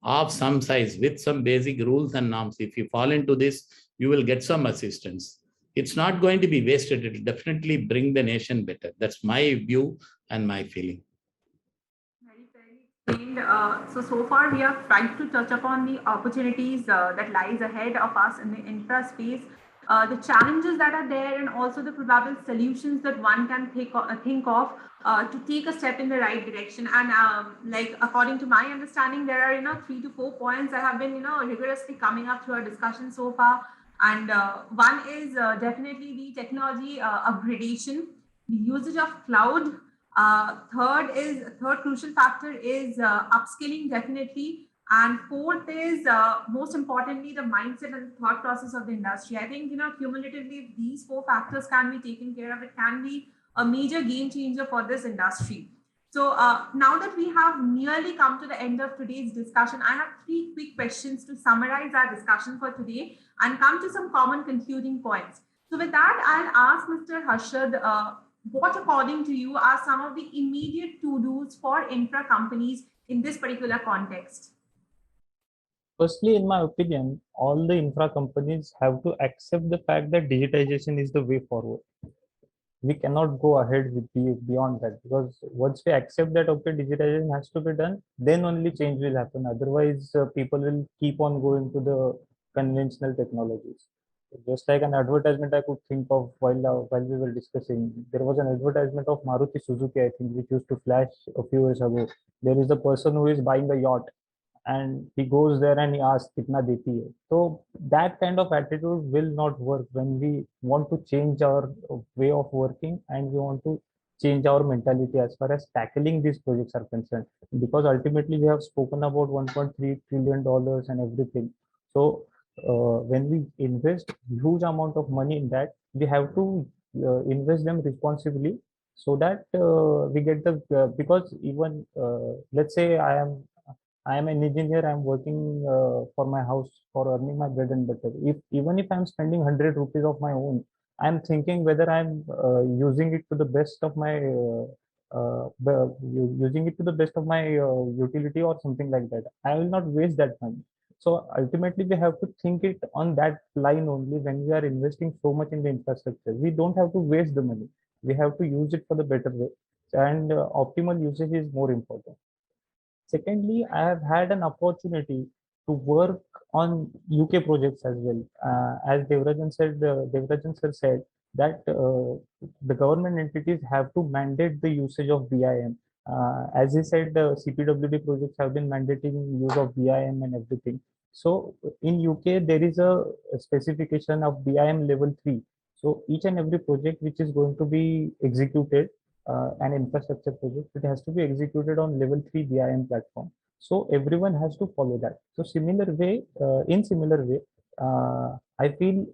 Speaker 2: of some size with some basic rules and norms, if you fall into this, you will get some assistance. It's not going to be wasted. It will definitely bring the nation better. That's my view and my feeling.
Speaker 1: Very fairly explained. So far we have tried to touch upon the opportunities that lies ahead of us in the infra space, the challenges that are there, and also the probable solutions that one can think of to take a step in the right direction. And like according to my understanding, there are 3 to 4 points that have been rigorously coming up through our discussion so far. And one is definitely the technology upgradation, the usage of cloud. Third crucial factor is upskilling, definitely. And fourth is most importantly, the mindset and the thought process of the industry. I think, cumulatively, if these 4 factors can be taken care of, it can be a major game changer for this industry. So now that we have nearly come to the end of today's discussion, I have 3 quick questions to summarize our discussion for today and come to some common concluding points. So with that, I'll ask Mr. Harshad, what according to you are some of the immediate to-dos for infra companies in this particular context?
Speaker 5: Firstly, in my opinion, all the infra companies have to accept the fact that digitization is the way forward. We cannot go ahead with beyond that, because once we accept that, okay, digitization has to be done, then only change will happen. Otherwise, people will keep on going to the conventional technologies. Just like an advertisement I could think of while we were discussing, there was an advertisement of Maruti Suzuki, I think, which used to flash a few years ago. There is a person who is buying a yacht, and he goes there and he asks, "Kitna deti hai?" So that kind of attitude will not work when we want to change our way of working and we want to change our mentality as far as tackling these projects are concerned. Because ultimately we have spoken about $1.3 trillion and everything. So when we invest huge amount of money in that, we have to invest them responsibly, so that we get the because even let's say I am an engineer, I'm working for my house for earning my bread and butter. Even if I'm spending 100 rupees of my own, I'm thinking whether I'm using it to the best of my using it to the best of my utility or something like that. I will not waste that money. So ultimately, we have to think it on that line only when we are investing so much in the infrastructure. We don't have to waste the money. We have to use it for the better way, and optimal usage is more important. Secondly, I have had an opportunity to work on UK projects as well. As Devarajan sir said that the government entities have to mandate the usage of BIM. As he said, the CPWD projects have been mandating use of BIM and everything. So in UK, there is a specification of BIM level 3. So each and every project which is going to be executed, an infrastructure project, it has to be executed on level 3 BIM platform. So everyone has to follow that. So in similar way, I feel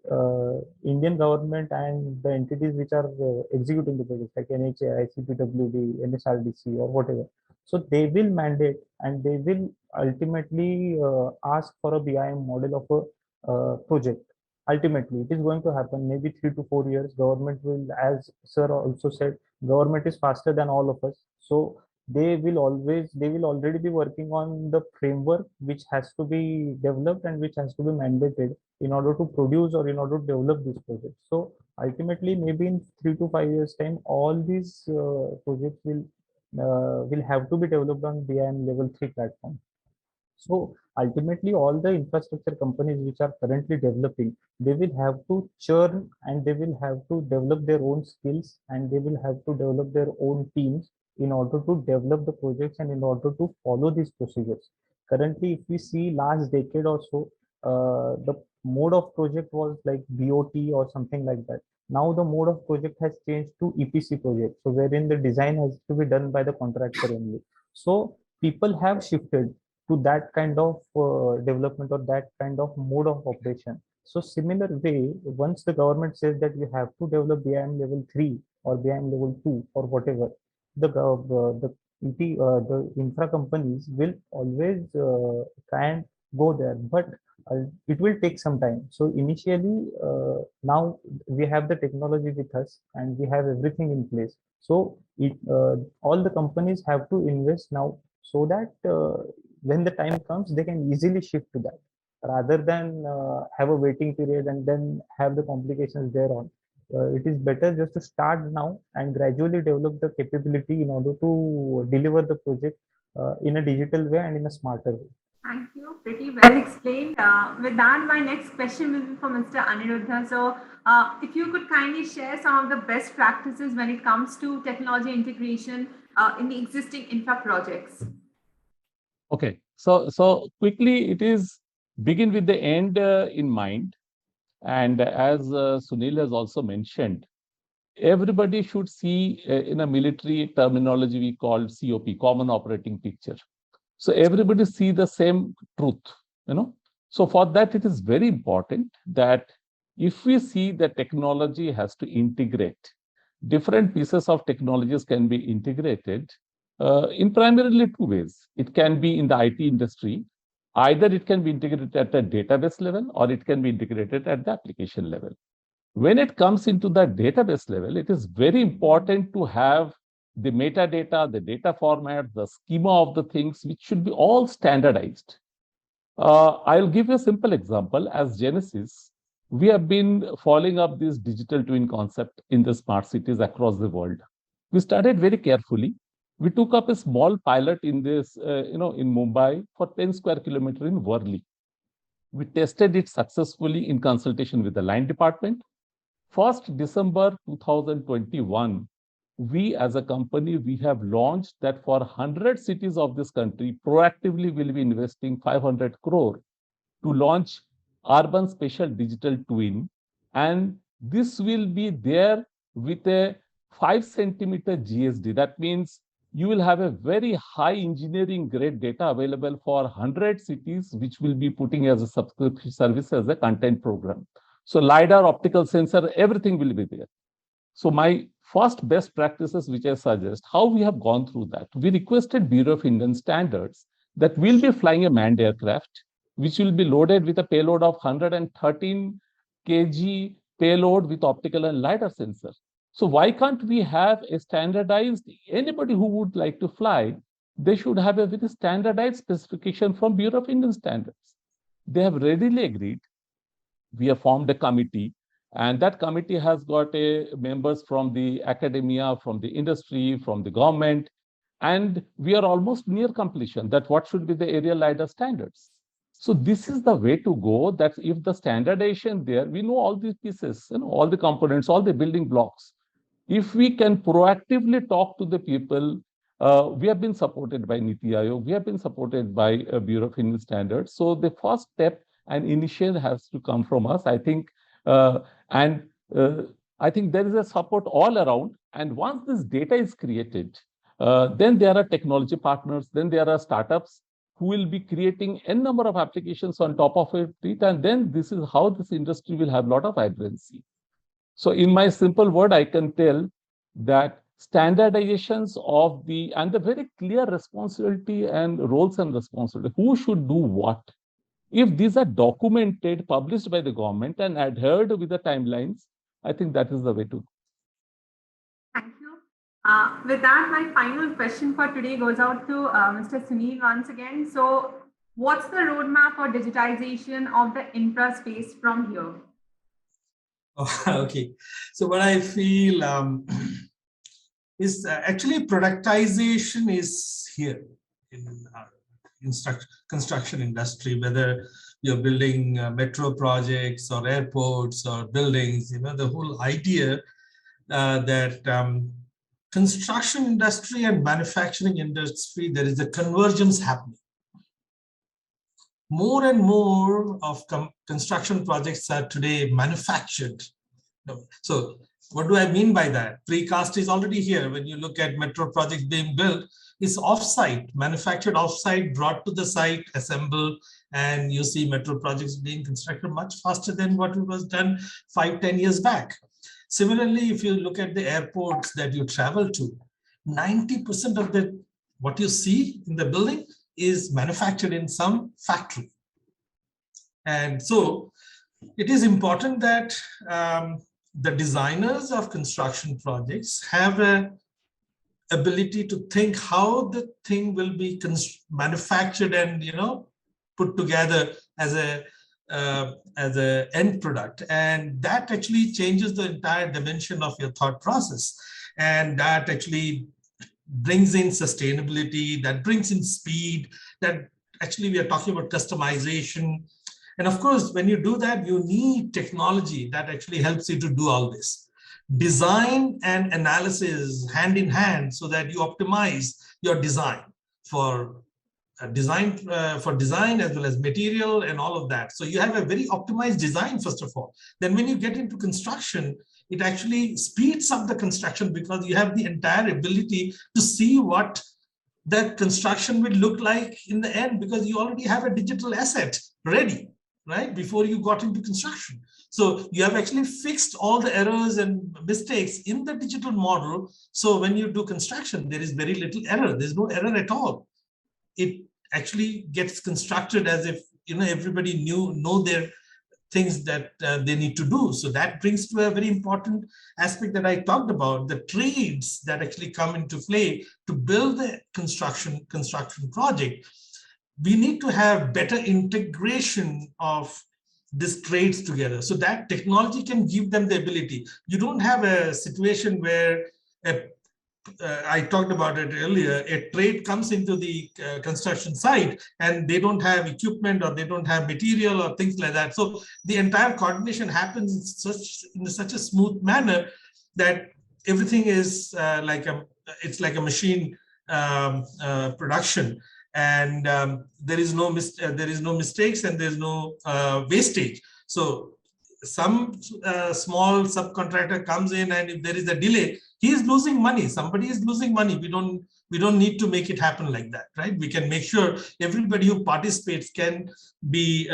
Speaker 5: Indian government and the entities which are executing the projects like NHAI, CPWD, NSRDC or whatever, so they will mandate and they will ultimately ask for a BIM model of a project. Ultimately, it is going to happen maybe 3 to 4 years. Government will, as sir also said, government is faster than all of us. So they will already be working on the framework which has to be developed and which has to be mandated in order to produce or in order to develop this project. So ultimately, maybe in 3 to 5 years time, all these projects will have to be developed on BIM level 3 platform. So ultimately, all the infrastructure companies which are currently developing, they will have to churn and they will have to develop their own skills and they will have to develop their own teams in order to develop the projects and in order to follow these procedures. Currently, if we see last decade or so, the mode of project was like BOT or something like that. Now the mode of project has changed to EPC project, so wherein the design has to be done by the contractor only. So people have shifted to that kind of development or that kind of mode of operation. So similar way, once the government says that we have to develop BIM level 3, or BIM level 2 or whatever, the infra companies will always try and go there, but it will take some time. So initially, now we have the technology with us and we have everything in place. So all the companies have to invest now so that when the time comes, they can easily shift to that rather than have a waiting period and then have the complications thereon. It is better just to start now and gradually develop the capability in order to deliver the project in a digital way and in a smarter way.
Speaker 1: Thank you. Pretty well explained. With that, my next question will be for Mr. Aniruddha. So, if you could kindly share some of the best practices when it comes to technology integration in the existing infra projects.
Speaker 6: Okay, so quickly, it is begin with the end in mind. And as Sunil has also mentioned, everybody should see in a military terminology we call COP, Common Operating Picture. So everybody see the same truth, you know. So for that, it is very important that if we see that technology has to integrate, different pieces of technologies can be integrated in primarily two ways. It can be in the IT industry. Either it can be integrated at a database level or it can be integrated at the application level. When it comes into the database level, it is very important to have the metadata, the data format, the schema of the things, which should be all standardized. I'll give you a simple example. As Genesis, we have been following up this digital twin concept in the smart cities across the world. We started very carefully. We took up a small pilot in this, in Mumbai for 10 square kilometers in Worli. We tested it successfully in consultation with the line department. 1st December 2021, we as a company, we have launched that for 100 cities of this country, proactively will be investing 500 crore to launch urban special digital twin. And this will be there with a 5 centimeter GSD. That means you will have a very high engineering grade data available for 100 cities, which will be putting as a subscription service as a content program. So LiDAR, optical sensor, everything will be there. So my first best practices, which I suggest, how we have gone through that. We requested Bureau of Indian Standards that we'll be flying a manned aircraft, which will be loaded with a payload of 113 kg payload with optical and LiDAR sensor. So why can't we have a standardized, anybody who would like to fly, they should have a very standardized specification from Bureau of Indian Standards. They have readily agreed. We have formed a committee, and that committee has got members from the academia, from the industry, from the government, and we are almost near completion that what should be the aerial LiDAR standards. So this is the way to go, that if the standardization there, we know all these pieces, all the components, all the building blocks. If we can proactively talk to the people, we have been supported by NITI Aayog, we have been supported by Bureau of Indian Standards. So the first step and initiative has to come from us, I think, I think there is a support all around. And once this data is created, then there are technology partners, then there are startups who will be creating n number of applications on top of it, and then this is how this industry will have a lot of vibrancy. So in my simple word, I can tell that standardizations of the very clear responsibility and roles and responsibility, who should do what. If these are documented, published by the government and adhered with the timelines, I think that is the way to go.
Speaker 1: Thank you. With that, my final question for today goes out to Mr. Sunil once again. So what's the roadmap for digitization of the infra space from here?
Speaker 3: Okay, so what I feel is actually productization is here in construction industry, whether you're building metro projects or airports or buildings, the whole idea that construction industry and manufacturing industry, there is a convergence happening. More and more of construction projects are today manufactured. So what do I mean by that? Precast is already here. When you look at metro projects being built, it's offsite, manufactured offsite, brought to the site, assembled, and you see metro projects being constructed much faster than what was done 5-10 years back. Similarly, if you look at the airports that you travel to, 90% of what you see in the building is manufactured in some factory. And so it is important that the designers of construction projects have a ability to think how the thing will be manufactured and put together as a end product, and that actually changes the entire dimension of your thought process, and that actually brings in sustainability, that brings in speed, that actually we are talking about customization. And of course, when you do that, you need technology that actually helps you to do all this. Design and analysis hand in hand so that you optimize your design for design as well as material and all of that. So you have a very optimized design, first of all. Then when you get into construction, it actually speeds up the construction because you have the entire ability to see what that construction will look like in the end, because you already have a digital asset ready, right, before you got into construction. So you have actually fixed all the errors and mistakes in the digital model. So when you do construction, there is very little error. There's no error at all. It actually gets constructed as if everybody know their things that they need to do. So that brings to a very important aspect that I talked about, the trades that actually come into play to build the construction project. We need to have better integration of these trades together so that technology can give them the ability. You don't have a situation where I talked about it earlier, a trade comes into the construction site and they don't have equipment or they don't have material or things like that. So the entire coordination happens in such a smooth manner that everything is it's like a machine production, and there is no mistakes and there's no wastage. So some small subcontractor comes in, and if there is a delay, he is losing money. Somebody is losing money. We don't need to make it happen like that, right? We can make sure everybody who participates can be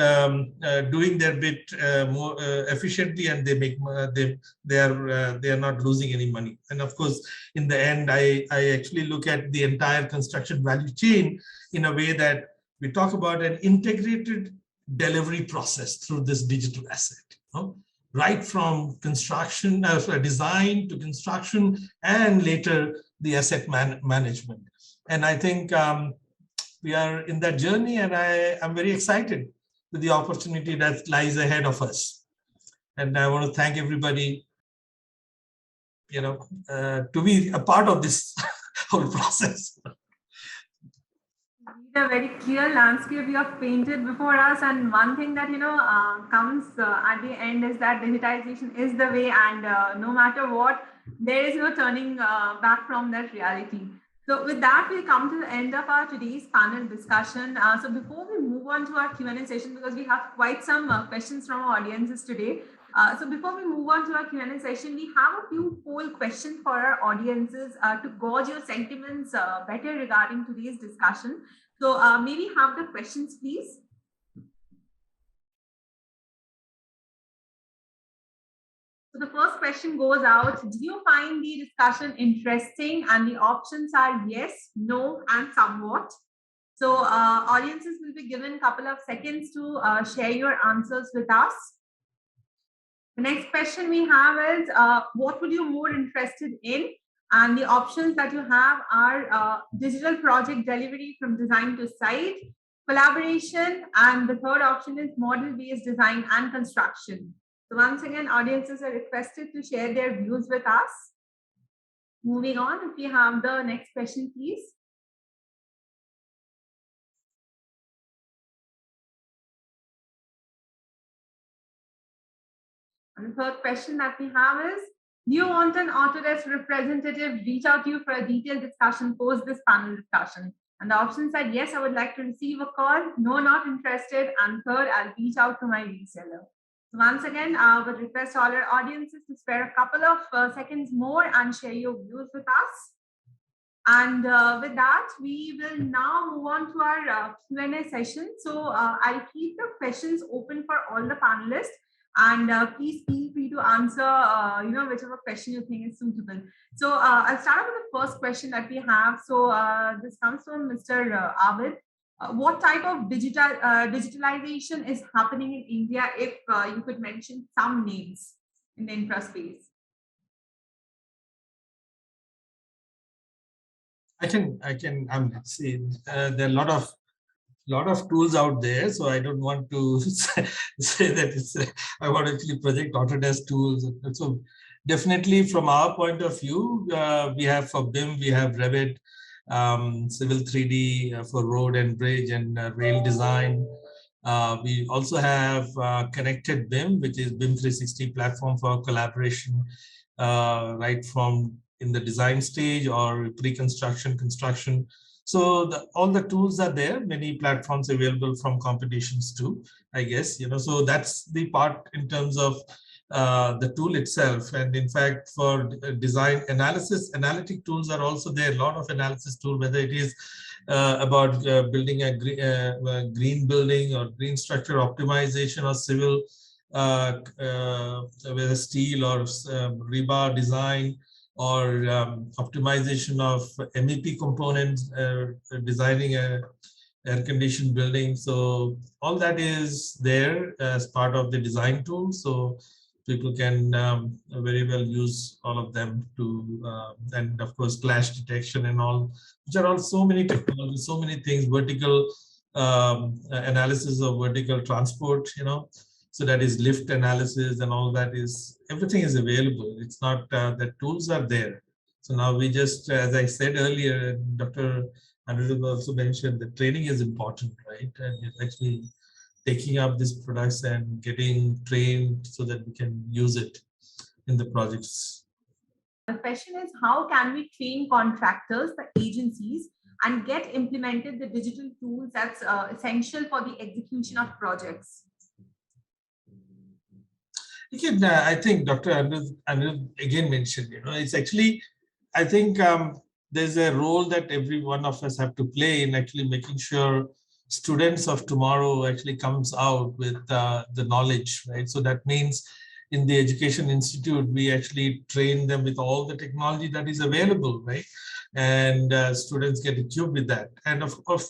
Speaker 3: doing their bit more efficiently, and they are not losing any money. And of course, in the end, I actually look at the entire construction value chain in a way that we talk about an integrated delivery process through this digital asset. Right from construction, design to construction, and later the asset management. And I think we are in that journey, and I'm very excited with the opportunity that lies ahead of us. And I want to thank everybody, to be a part of this whole process.
Speaker 1: A very clear landscape you have painted before us, and one thing that comes at the end is that digitization is the way, and no matter what, there is no turning back from that reality. So with that, we come to the end of our today's panel discussion. So before we move on to our Q&A session, because we have quite some questions from our audiences today. So before we move on to our Q&A session, we have a few poll questions for our audiences to gauge your sentiments better regarding today's discussion. So may we have the questions, please? So the first question goes out: do you find the discussion interesting? And the options are yes, no, and somewhat. So audiences will be given a couple of seconds to share your answers with us. The next question we have is, what would you more interested in? And the options that you have are digital project delivery from design to site, collaboration, and the third option is model-based design and construction. So once again, audiences are requested to share their views with us. Moving on, if we have the next question, please. And the third question that we have is, do you want an Autodesk representative reach out to you for a detailed discussion post this panel discussion? And the options said, yes, I would like to receive a call. No, not interested. And third, I'll reach out to my reseller. So once again, I would request all our audiences to spare a couple of seconds more and share your views with us. And with that, we will now move on to our Q&A session. So I'll keep the questions open for all the panelists. And please feel free to answer, whichever question you think is suitable. So I'll start off with the first question that we have. So this comes from Mr. Avid. What type of digitalization is happening in India? If you could mention some names in the infra space.
Speaker 3: See, there are a lot of tools out there, so I don't want to say that I want to actually project Autodesk tools. So definitely from our point of view, we have for BIM, we have Revit, Civil 3D for road and bridge and rail design. We also have Connected BIM, which is BIM 360 platform for collaboration, right from in the design stage or pre-construction, construction. So all the tools are there, many platforms available from competitions too, I guess, so that's the part in terms of the tool itself. And in fact, for design analysis, analytic tools are also there, a lot of analysis tool, whether it is about building a green building or green structure optimization or civil, whether steel or rebar design, or optimization of MEP components, designing a air-conditioned building. So all that is there as part of the design tool. So people can very well use all of them to, and of course, clash detection and all, which are all so many technologies, so many things, vertical analysis of vertical transport, so that is lift analysis and all that is, everything is available. It's not the tools are there. So now we just, as I said earlier, Dr. Anirudh also mentioned that training is important, right? And actually taking up these products and getting trained so that we can use it in the projects.
Speaker 1: The question is, how can we train contractors, the agencies, and get implemented the digital tools that's essential for the execution of projects?
Speaker 3: Again, I think Dr. Anirudh again mentioned, it's actually, I think there's a role that every one of us have to play in actually making sure students of tomorrow actually comes out with the knowledge, right? So that means in the Education Institute, we actually train them with all the technology that is available, right? And students get equipped with that. And of course,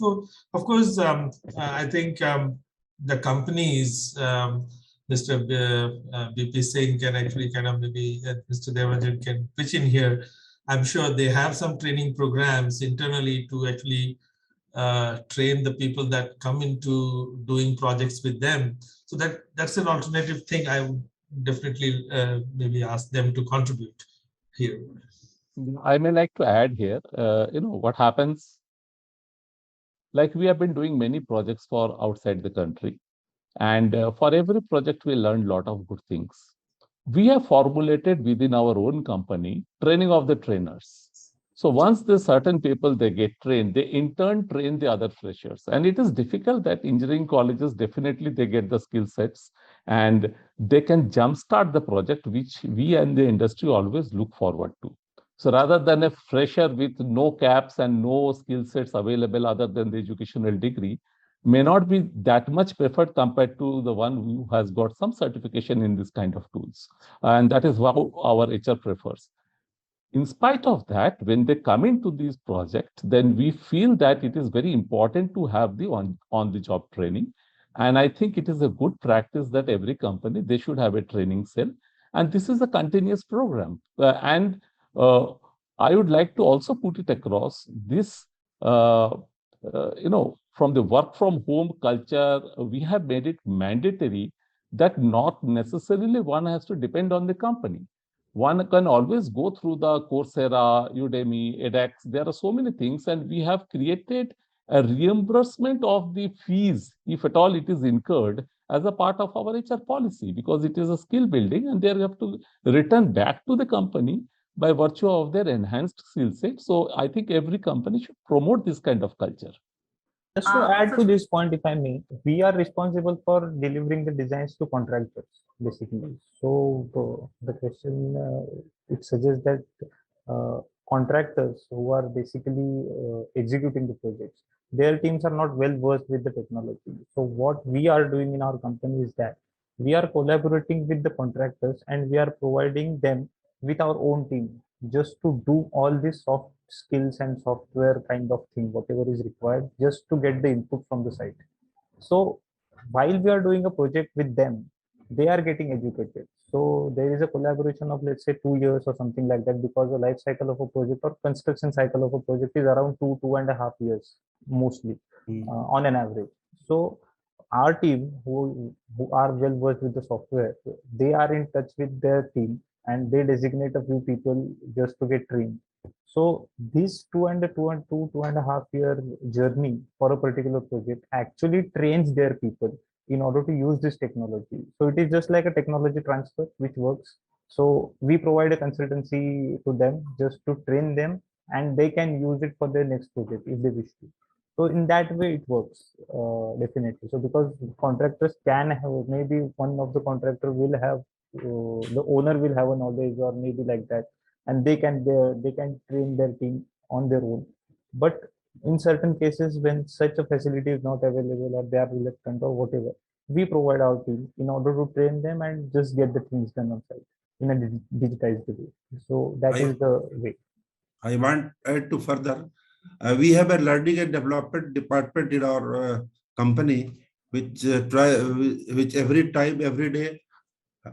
Speaker 3: I think the companies, Mr. BP Singh can actually kind of maybe Mr. Devajan can pitch in here. I'm sure they have some training programs internally to actually train the people that come into doing projects with them. So that's an alternative thing. I would definitely maybe ask them to contribute here.
Speaker 6: I may like to add here, what happens, like we have been doing many projects for outside the country. And for every project, we learned a lot of good things. We have formulated within our own company training of the trainers. So once the certain people, they get trained, they in turn train the other freshers. And it is difficult that engineering colleges, definitely they get the skill sets and they can jumpstart the project, which we and the industry always look forward to. So rather than a fresher with no caps and no skill sets available other than the educational degree, may not be that much preferred compared to the one who has got some certification in this kind of tools. And that is what our HR prefers. In spite of that, when they come into these projects, then we feel that it is very important to have the on-the-job training. And I think it is a good practice that every company, they should have a training cell. And this is a continuous program. I would like to also put it across this, from the work from home culture, we have made it mandatory that not necessarily one has to depend on the company. One can always go through the Coursera, Udemy, edX. There are so many things, and we have created a reimbursement of the fees, if at all it is incurred, as a part of our HR policy, because it is a skill building and they have to return back to the company by virtue of their enhanced skill set. So I think every company should promote this kind of culture.
Speaker 5: Just to add to this point, if I may, we are responsible for delivering the designs to contractors, basically. So the question, it suggests that contractors who are basically executing the projects, their teams are not well versed with the technology. So what we are doing in our company is that We are collaborating with the contractors and we are providing them with our own team just to do all these soft skills and software kind of thing, whatever is required, just to get the input from the site. So while we are doing a project with them, they are getting educated. So there is a collaboration of, let's say, 2 years or something like that, because the life cycle of a project or construction cycle of a project is around 2.5 years mostly, on an average. So our team who are well versed with the software, they are in touch with their team and they designate a few people just to get trained. So this 2.5 year journey for a particular project actually trains their people in order to use this technology. So it is just like a technology transfer which works. So we provide a consultancy to them just to train them, and they can use it for their next project if they wish to. So in that way it works, definitely. So because contractors can have, maybe one of the contractor will have, the owner will have a knowledge or maybe like that, and they can train their team on their own. But in certain cases when such a facility is not available or they are reluctant or whatever, we provide our team in order to train them and just get the things done on site in a digitized way. So that is the way.
Speaker 4: I want to further. We have a learning and development department in our company, which which every time, every day,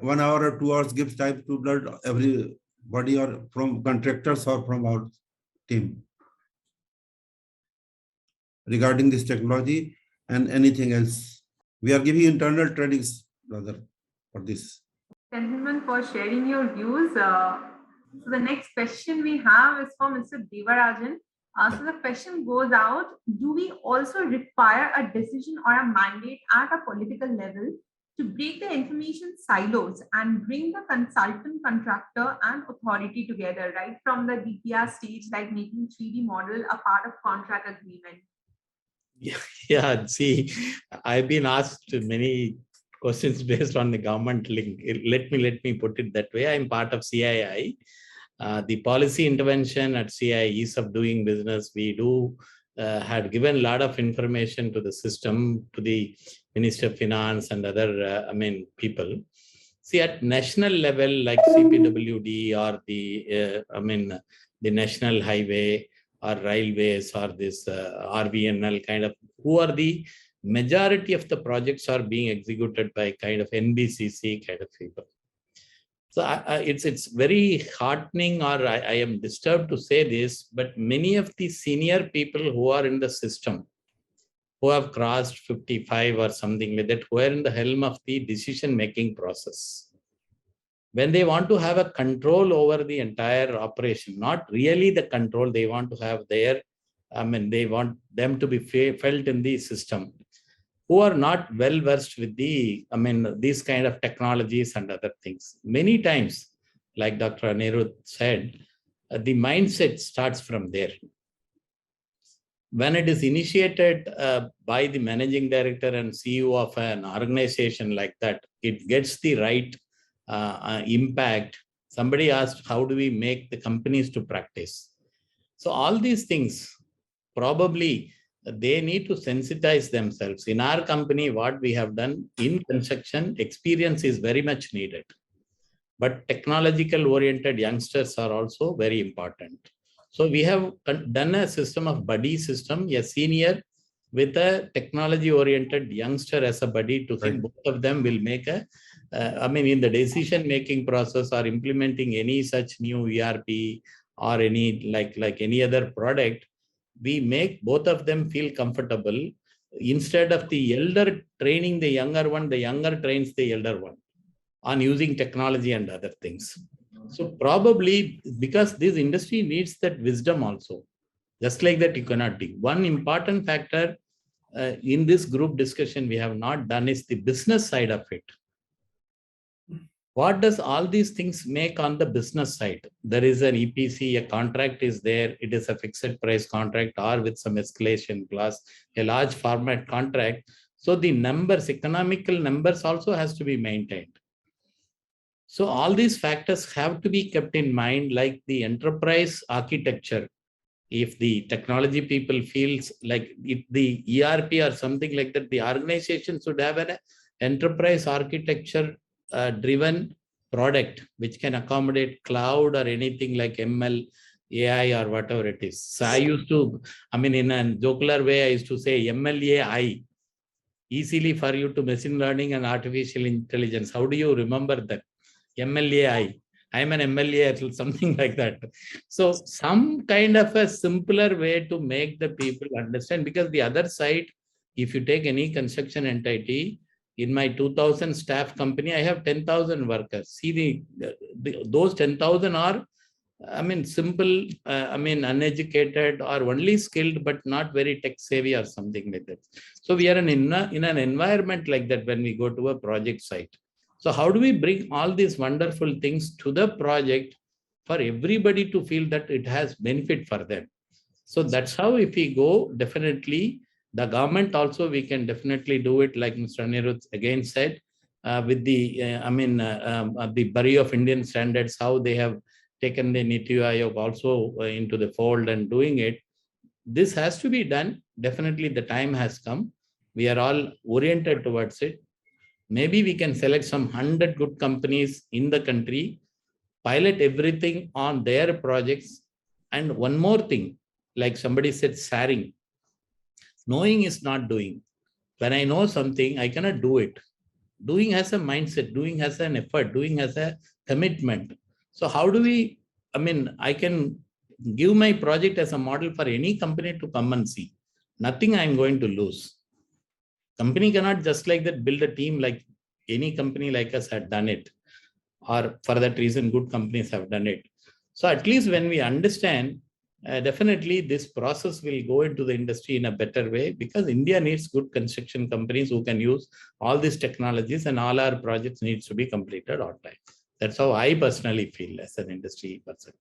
Speaker 4: 1 hour or 2 hours gives time to learn everybody, or from contractors or from our team, regarding this technology and anything else. We are giving internal trainings, brother, for this.
Speaker 1: Gentlemen, for sharing your views. So the next question we have is from Mr. Devarajan. So the question goes out: do we also require a decision or a mandate at a political level to break the information silos and bring the consultant, contractor, and authority together, right from the DPR stage, like making 3D model a part of contract agreement?
Speaker 2: Yeah, see, I've been asked many questions based on the government link. Let me put it that way. I'm part of CII. The policy intervention at CII, ease of doing business, we do had given a lot of information to the system, to the Minister of Finance and other, people. See, at national level, like CPWD or the, the National Highway or railways or this RVNL kind of, who are the majority of the projects are being executed by kind of NBCC kind of people. So it's very heartening, or I am disturbed to say this, but many of the senior people who are in the system, who have crossed 55 or something like that, who are in the helm of the decision-making process, when they want to have a control over the entire operation, not really the control, they want to have their, they want them to be felt in the system, who are not well versed with the, these kind of technologies and other things. Many times, like Dr. Anirudh said, the mindset starts from there. When it is initiated by the managing director and CEO of an organization like that, it gets the right impact. Somebody asked, how do we make the companies to practice? So all these things, probably they need to sensitize themselves. In our company, what we have done in construction, experience is very much needed. But technological oriented youngsters are also very important. So we have done a system of buddy system, a senior with a technology oriented youngster as a buddy to him. Both of them will make a, in the decision making process or implementing any such new ERP or any like any other product, we make both of them feel comfortable. Instead of the elder training the younger one, the younger trains the elder one on using technology and other things. So probably because this industry needs that wisdom also, just like that you cannot do. One important factor in this group discussion we have not done is the business side of it. What does all these things make on the business side? There is an EPC, a contract is there, it is a fixed price contract or with some escalation clause, a large format contract. So the numbers, economical numbers also has to be maintained. So all these factors have to be kept in mind, like the enterprise architecture. If the technology people feels like the ERP or something like that, the organization should have enterprise architecture driven product, which can accommodate cloud or anything like ML, AI or whatever it is. So I used to, I mean, in a jocular way, I used to say ML, AI, easily for you to machine learning and artificial intelligence. How do you remember that? MLAI. I'm an MLA or something like that. So some kind of a simpler way to make the people understand, because the other side, if you take any construction entity, in my 2000 staff company, I have 10,000 workers. See, those 10,000 are, I mean, simple, I mean, uneducated or only skilled, but not very tech savvy or something like that. So we are in an environment like that when we go to a project site. So how do we bring all these wonderful things to the project for everybody to feel that it has benefit for them? So that's how, if we go, definitely the government also, we can definitely do it, like Mr. Anirudh again said, with the, the Bureau of Indian Standards, how they have taken the NITI Aayog also into the fold and doing it. This has to be done. Definitely the time has come. We are all oriented towards it. Maybe we can select some 100 good companies in the country, pilot everything on their projects. And one more thing, like somebody said, sharing. Knowing is not doing. When I know something, I cannot do it. Doing has a mindset, doing has an effort, doing has a commitment. So how do we, I mean, I can give my project as a model for any company to come and see. Nothing I'm going to lose. Company cannot just like that build a team like any company like us had done it. Or for that reason, good companies have done it. So at least when we understand, definitely this process will go into the industry in a better way, because India needs good construction companies who can use all these technologies, and all our projects needs to be completed on time. That's how I personally feel as an industry person.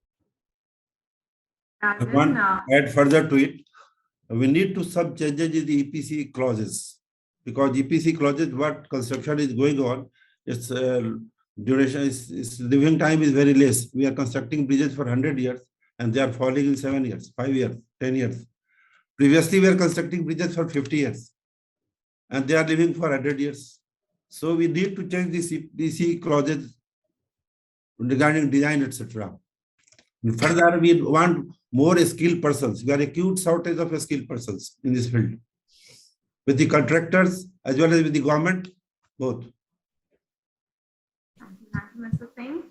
Speaker 4: I want to add further to it. We need to some changes in the EPC clauses, because EPC clauses, what construction is going on, its duration is living time is very less. We are constructing bridges for 100 years and they are falling in 7 years, 5 years, 10 years. Previously, we are constructing bridges for 50 years and they are living for 100 years. So we need to change the EPC clauses regarding design, etc. Further, we want more skilled persons. We are acute shortage of skilled persons in this field, with the contractors as well as with the government, both.
Speaker 1: Thank you, Mr. Singh.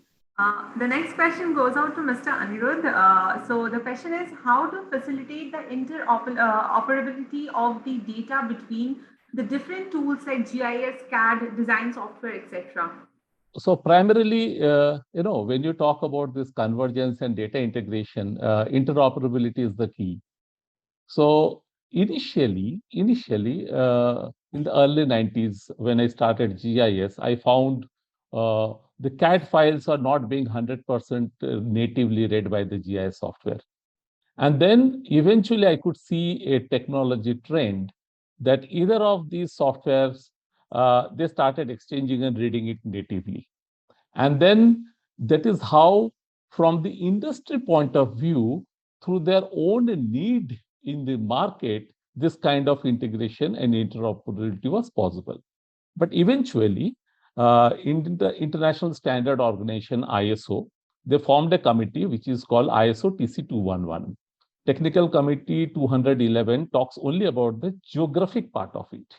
Speaker 1: The next question goes out to Mr. Anirudh. So the question is, how to facilitate the interoperability of the data between the different tools like GIS, CAD, design software, etc.
Speaker 6: So primarily, when you talk about this convergence and data integration, interoperability is the key. So initially, in the early 90s, when I started GIS, I found the CAD files are not being 100% natively read by the GIS software. And then eventually I could see a technology trend that either of these softwares, they started exchanging and reading it natively. And then that is how, from the industry point of view, through their own need in the market, this kind of integration and interoperability was possible. But eventually, in the International Standard Organization, ISO, they formed a committee which is called ISO TC 211. Technical Committee 211 talks only about the geographic part of it.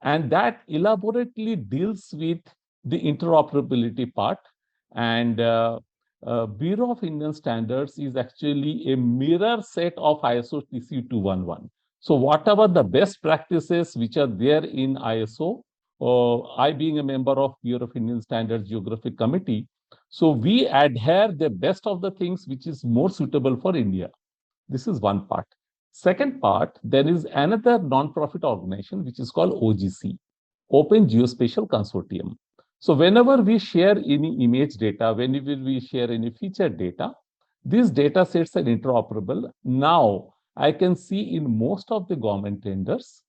Speaker 6: And that elaborately deals with the interoperability part. And Bureau of Indian Standards is actually a mirror set of ISO TC 211. So whatever the best practices which are there in ISO, I being a member of Bureau of Indian Standards Geographic Committee, so we adhere the best of the things which is more suitable for India. This is one part. Second part, there is another non-profit organization which is called OGC, Open Geospatial Consortium. So whenever we share any image data, whenever we share any feature data, these data sets are interoperable. Now, I can see in most of the government tenders,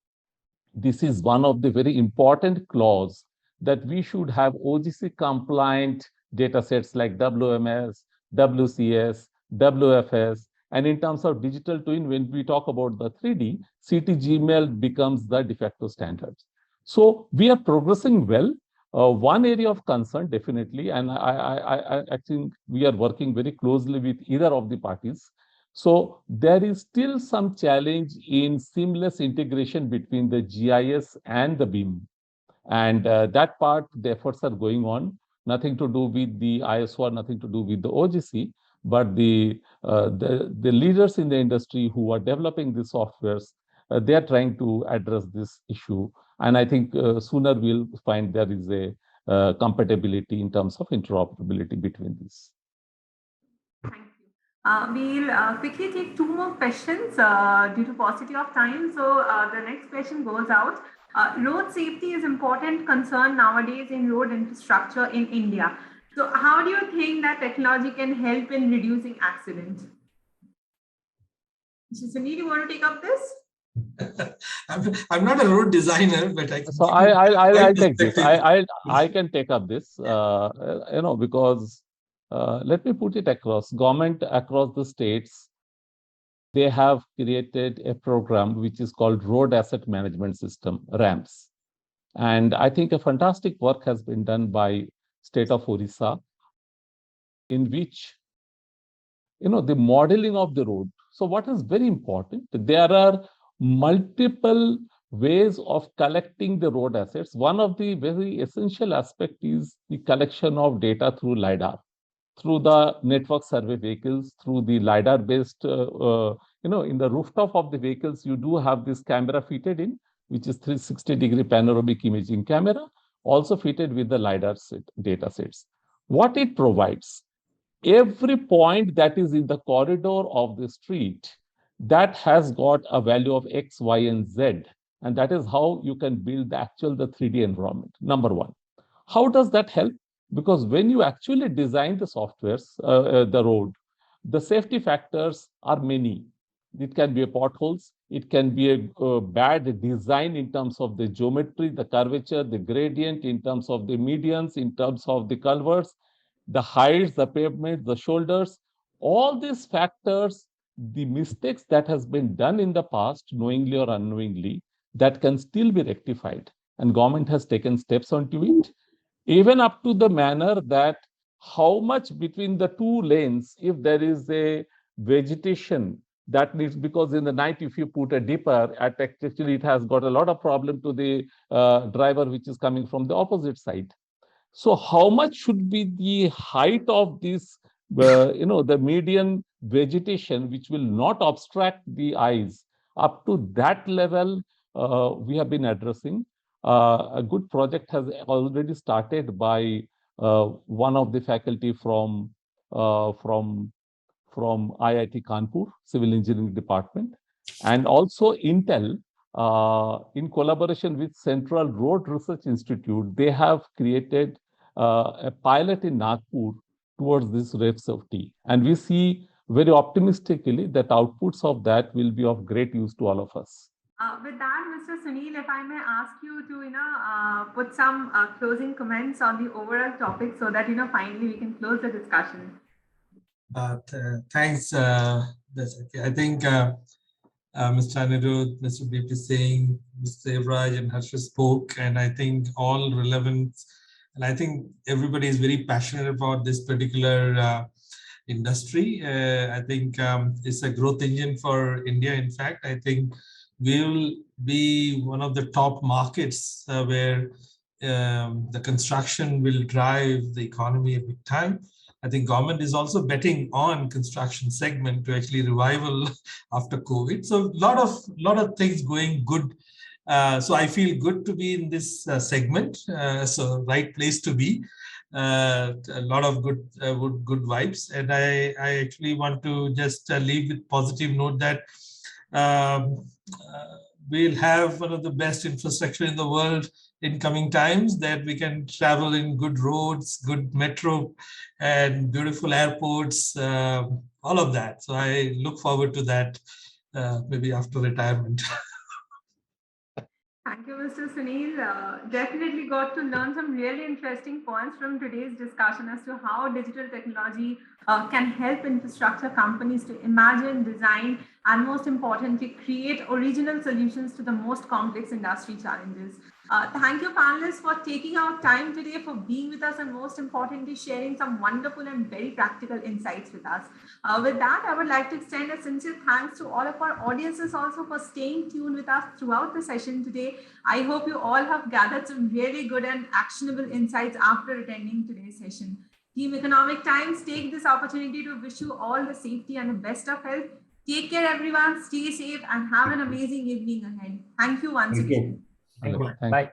Speaker 6: this is one of the very important clause that we should have OGC compliant data sets like WMS, WCS, WFS. And in terms of digital twin, when we talk about the 3D, CTGML becomes the de facto standards. So we are progressing well. One area of concern, definitely, and I think we are working very closely with either of the parties. So there is still some challenge in seamless integration between the GIS and the BIM. And that part, the efforts are going on, nothing to do with the ISO or nothing to do with the OGC, but the leaders in the industry who are developing these softwares, they are trying to address this issue. And I think sooner we'll find there is a compatibility in terms of interoperability between these.
Speaker 1: Thank you. We'll quickly take two more questions due to paucity of time. So the next question goes out. Road safety is important concern nowadays in road infrastructure in India. So how do you think that technology can help in reducing accidents? Mr. Sunil, you want to take up this?
Speaker 3: I'm not a road designer, but I can.
Speaker 6: So I'll take this. I can take up this. Because let me put it across. Government across the states, they have created a program which is called Road Asset Management System, RAMS. And I think a fantastic work has been done by state of Orissa, in which, the modeling of the road. So what is very important, there are multiple ways of collecting the road assets. One of the very essential aspect is the collection of data through LiDAR, through the network survey vehicles, through the LiDAR-based, in the rooftop of the vehicles, you do have this camera fitted in, which is 360-degree panoramic imaging camera, also fitted with the LiDAR data sets. What it provides, every point that is in the corridor of the street, that has got a value of X, Y, and Z. And that is how you can build the 3D environment, number one. How does that help? Because when you actually design the softwares, the road, the safety factors are many. It can be a potholes. It can be a bad design in terms of the geometry, the curvature, the gradient, in terms of the medians, in terms of the culverts, the heights, the pavement, the shoulders, all these factors, the mistakes that has been done in the past, knowingly or unknowingly, that can still be rectified. And government has taken steps onto it, even up to the manner that how much between the two lanes, if there is a vegetation that needs, because in the night, if you put a dipper, actually it has got a lot of problem to the driver, which is coming from the opposite side. So how much should be the height of this, the median vegetation, which will not obstruct the eyes? Up to that level, we have been addressing. A good project has already started by one of the faculty from IIT Kanpur, Civil Engineering Department, and also Intel, in collaboration with Central Road Research Institute, they have created a pilot in Nagpur towards this road safety. And we see very optimistically that outputs of that will be of great use to all of us.
Speaker 1: With that, Mr. Sunil, if I may ask you to, put some closing comments on the overall topic so that, finally we can close the discussion.
Speaker 3: Thanks, Dasaki. I think Mr. Anirudh, Mr. BP Singh, Mr. Evraj and Harsha spoke, and I think all relevant. And I think everybody is very passionate about this particular industry. I think it's a growth engine for India. In fact, I think we will be one of the top markets where the construction will drive the economy a big time. I think government is also betting on construction segment to actually revival after COVID. So lot of things going good. So I feel good to be in this segment. So right place to be. A lot of good vibes, and I actually want to just leave with positive note that we'll have one of the best infrastructure in the world in coming times, that we can travel in good roads, good metro, and beautiful airports, all of that. So I look forward to that maybe after retirement.
Speaker 1: Thank you, Mr. Sunil. Definitely got to learn some really interesting points from today's discussion as to how digital technology can help infrastructure companies to imagine, design, and most importantly, create original solutions to the most complex industry challenges. Thank you, panelists, for taking our time today, for being with us, and most importantly, sharing some wonderful and very practical insights with us. With that, I would like to extend a sincere thanks to all of our audiences also for staying tuned with us throughout the session today. I hope you all have gathered some really good and actionable insights after attending today's session. Team Economic Times take this opportunity to wish you all the safety and the best of health. Take care, everyone. Stay safe and have an amazing evening ahead. Thank you once again.
Speaker 4: Thank you.
Speaker 5: Bye.